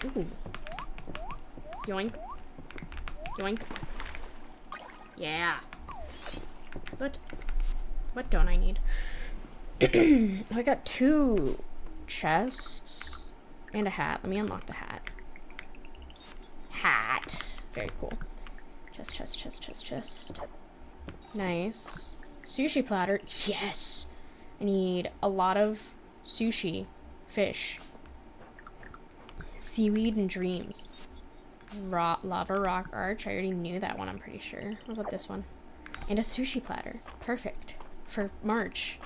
Speaker 1: Ooh. Yoink. Yoink. Yeah. But what don't I need? I got 2 chests and a hat. Let me unlock the hat. Hat. Very cool. Chest, chest, chest, chest, chest. Nice. Sushi platter. Yes! I need a lot of Sushi. Fish. Seaweed and dreams. Lava rock arch. I already knew that one, I'm pretty sure. What about this one? And a sushi platter. Perfect. For March.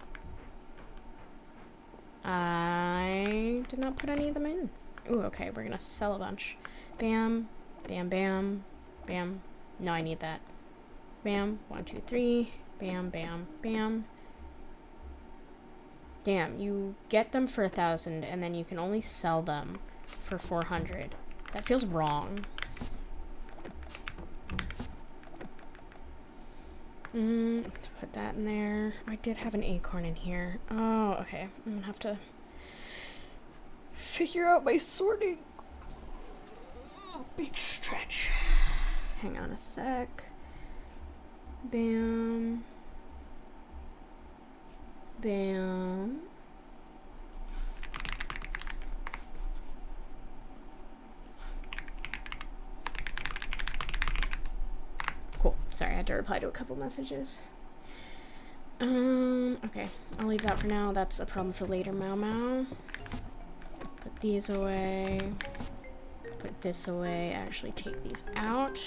Speaker 1: I did not put any of them in. Ooh, okay. We're gonna sell a bunch. Bam. Bam, bam. Bam. No, I need that. Bam. 1, 2, 3. Bam, bam, bam. Damn, you get them for 1,000 and then you can only sell them for 400. That feels wrong. Put that in there. I did have an acorn in here. Oh, okay. I'm gonna have to figure out my sorting. Big stretch. Hang on a sec. Bam. Bam. Cool. Sorry, I had to reply to a couple messages. Okay. I'll leave that for now. That's a problem for later, Maomyow. Put these away. Put this away. Actually, take these out.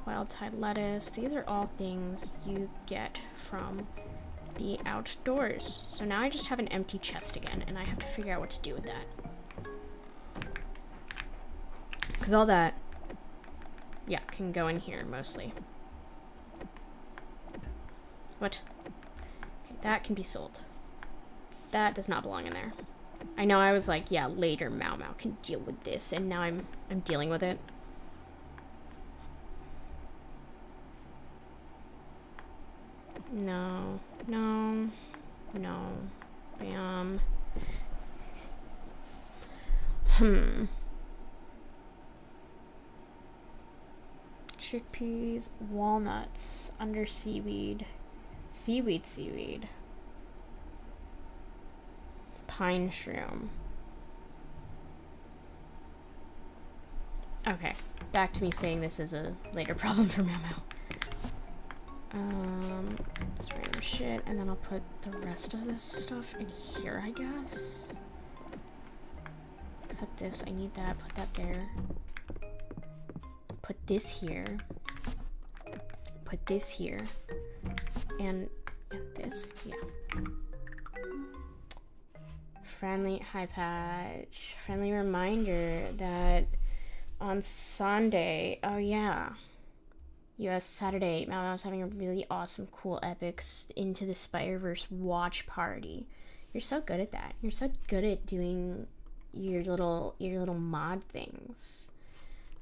Speaker 1: Wild tide lettuce. These are all things you get from the outdoors. So now I just have an empty chest again, and I have to figure out what to do with that. Because all that, yeah, can go in here mostly. What? Okay, that can be sold. That does not belong in there. I know I was like, yeah, later Maomyow can deal with this, and now I'm dealing with it. No, no, no. Bam. Chickpeas, walnuts, under seaweed, seaweed. Pine shroom. Okay, back to me saying this is a later problem for Maomyow. This random shit, and then I'll put the rest of this stuff in here, I guess. Except this, I need that, put that there. Put this here. Put this here. And this, yeah. Friendly, hi Patch. Friendly reminder that on Sunday, oh yeah, US Saturday, Maomiow's having a really awesome, cool, epic Into the Spider-Verse watch party. You're so good at that. You're so good at doing your little mod things.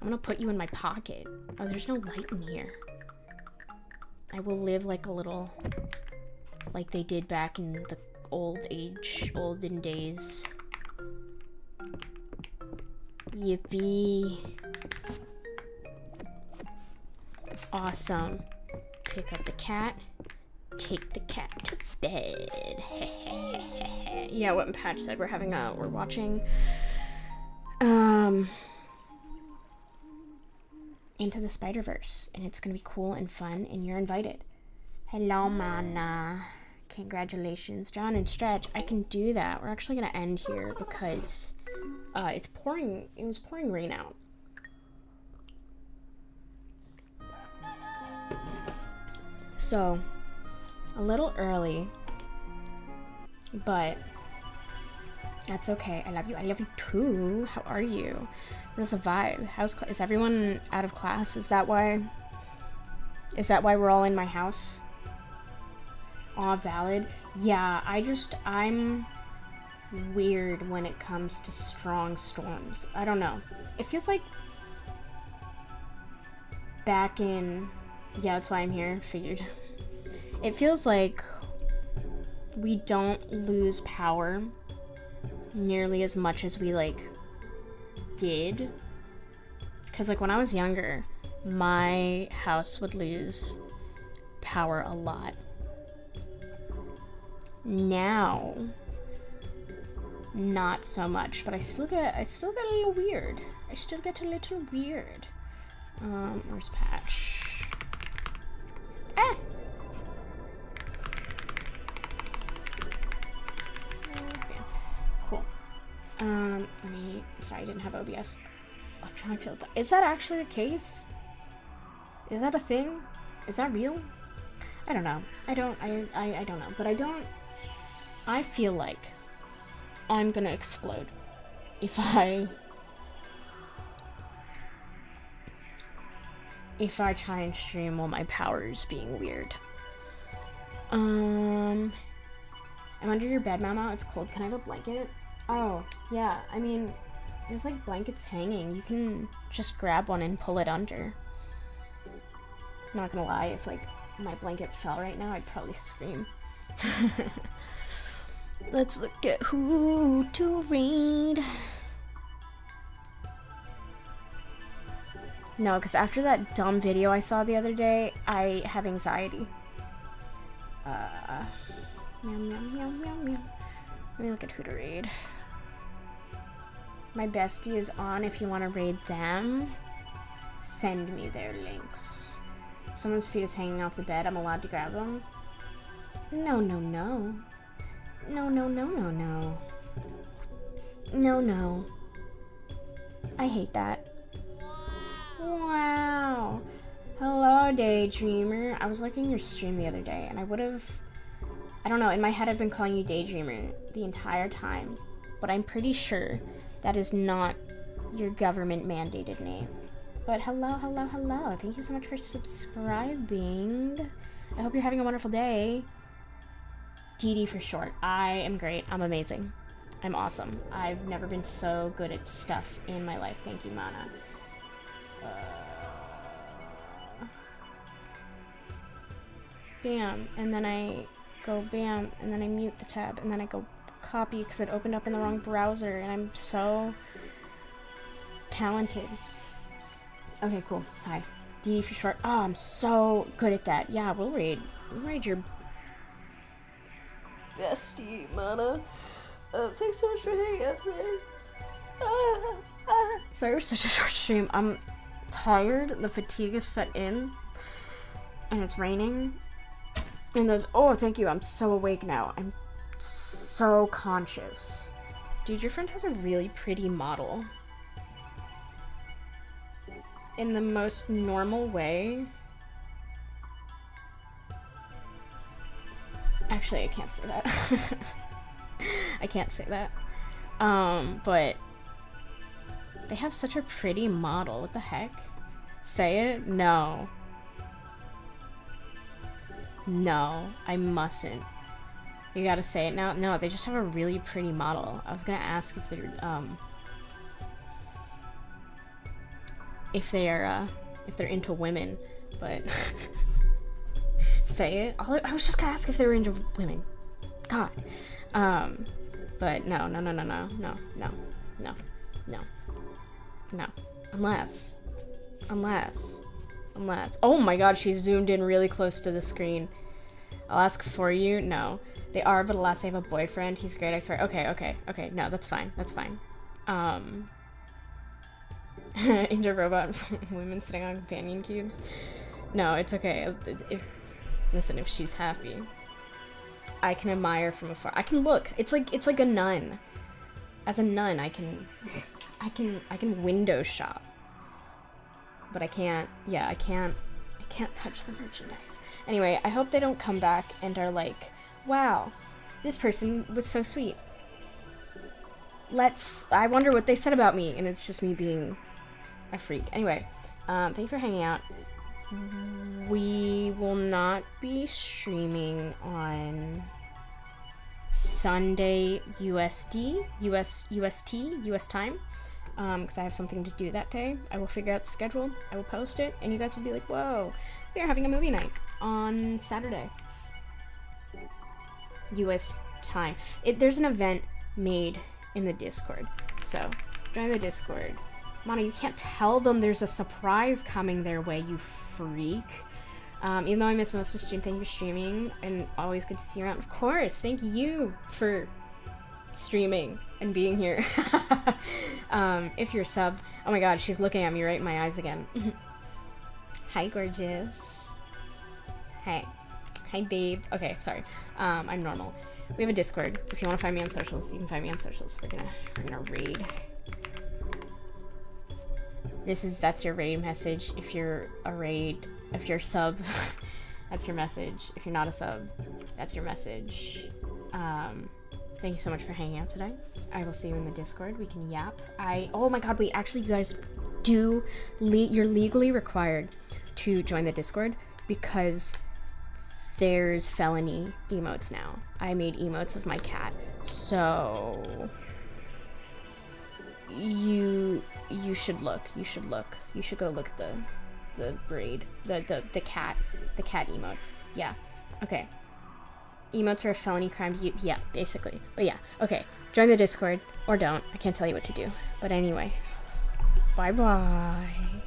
Speaker 1: I'm gonna put you in my pocket. Oh, there's no light in here. I will live like a little, like they did back in the olden days. Yippee. Awesome. Pick up the cat. Take the cat to bed. Yeah, what Patch said, we're watching Into the Spider-Verse, and it's gonna be cool and fun, and you're invited. Hello, mana. Congratulations, John and Stretch. I can do that. We're actually gonna end here because it was pouring rain out. So, a little early, but that's okay. I love you. I love you too. How are you? What is the vibe? Is everyone out of class? Is that why we're all in my house? Aw, valid. Yeah, I'm weird when it comes to strong storms. I don't know. It feels like back in... Yeah, that's why I'm here. Figured. It feels like we don't lose power nearly as much as we, like, did. Because, like, when I was younger, my house would lose power a lot. Now, not so much, but I still get a little weird. Where's Patch? Ah! sorry, I didn't have OBS. Electronic field. Is that actually the case? Is that a thing? Is that real? I don't know. I don't know. But I feel like I'm gonna explode if I try and stream while my power is being weird. I'm under your bed, Mama. It's cold. Can I have a blanket? Oh, yeah. I mean, there's like blankets hanging. You can just grab one and pull it under. Not gonna lie, if like my blanket fell right now, I'd probably scream. Let's look at who to read. No, because after that dumb video I saw the other day, I have anxiety. Meow, meow, meow, meow, meow. Let me look at who to raid. My bestie is on. If you want to raid them, send me their links. Someone's feet is hanging off the bed. I'm allowed to grab them? No, no, no. No, no, no, no, no. No, no. I hate that. Wow. Hello, Daydreamer. I was looking at your stream the other day, and I don't know, in my head I've been calling you Daydreamer the entire time, but I'm pretty sure that is not your government-mandated name. But hello, hello, hello. Thank you so much for subscribing. I hope you're having a wonderful day. DD for short. I am great. I'm amazing. I'm awesome. I've never been so good at stuff in my life. Thank you, Mana. Bam. And then I go bam. And then I mute the tab. And then I go copy because it opened up in the wrong browser. And I'm so talented. Okay, cool. Hi. D for short. Oh, I'm so good at that. Yeah, we'll raid your bestie, Mana. Thanks so much for hanging out today. Sorry, it was such a short stream. I'm tired. The fatigue is set in. And it's raining. And oh, thank you. I'm so awake now. I'm so conscious. Dude, your friend has a really pretty model. In the most normal way. Actually, I can't say that. I can't say that. But they have such a pretty model. What the heck? Say it? No. No, I mustn't. You gotta say it now? No, they just have a really pretty model. I was gonna ask if they're into women, but say it. I was just gonna ask if they were into women. God. But no. Unless. Oh my god, she's zoomed in really close to the screen. I'll ask for you. No. They are, but alas, I have a boyfriend. He's great, I swear. Okay. No, that's fine. Into robot women sitting on companion cubes. No, it's okay. Listen, if she's happy, I can admire from afar. I can look. It's like a nun. As a nun, I can window shop. But I can't touch the merchandise. Anyway, I hope they don't come back and are like, wow, this person was so sweet. I wonder what they said about me, and it's just me being a freak. Anyway, thank you for hanging out. We will not be streaming on Sunday US time. Because I have something to do that day. I will figure out the schedule, I will post it, and you guys will be like, whoa, we are having a movie night on Saturday. US time. There's an event made in the Discord, so join the Discord. Mana, you can't tell them there's a surprise coming their way, you freak. Even though I miss most of the stream, thank you for streaming, and always good to see you around. Of course, thank you for streaming and being here. If you're sub, oh my god, she's looking at me right in my eyes again. Hi, gorgeous. Hi babe. Okay, sorry. I'm normal. We have a Discord. If you want to find me on socials, you can find me on socials. We're gonna raid. That's your raid message. If you're a raid, if you're sub, that's your message. If you're not a sub, that's your message. Thank you so much for hanging out today. I will see you in the Discord. We can yap. Oh my god, wait, actually you guys you're legally required to join the Discord because there's felony emotes now. I made emotes of my cat. So you should look. You should go look at the braid, the cat emotes. Yeah. Okay. Emotes are a felony crime to use. Yeah, basically. But yeah. Okay. Join the Discord or don't. I can't tell you what to do. But anyway. Bye bye.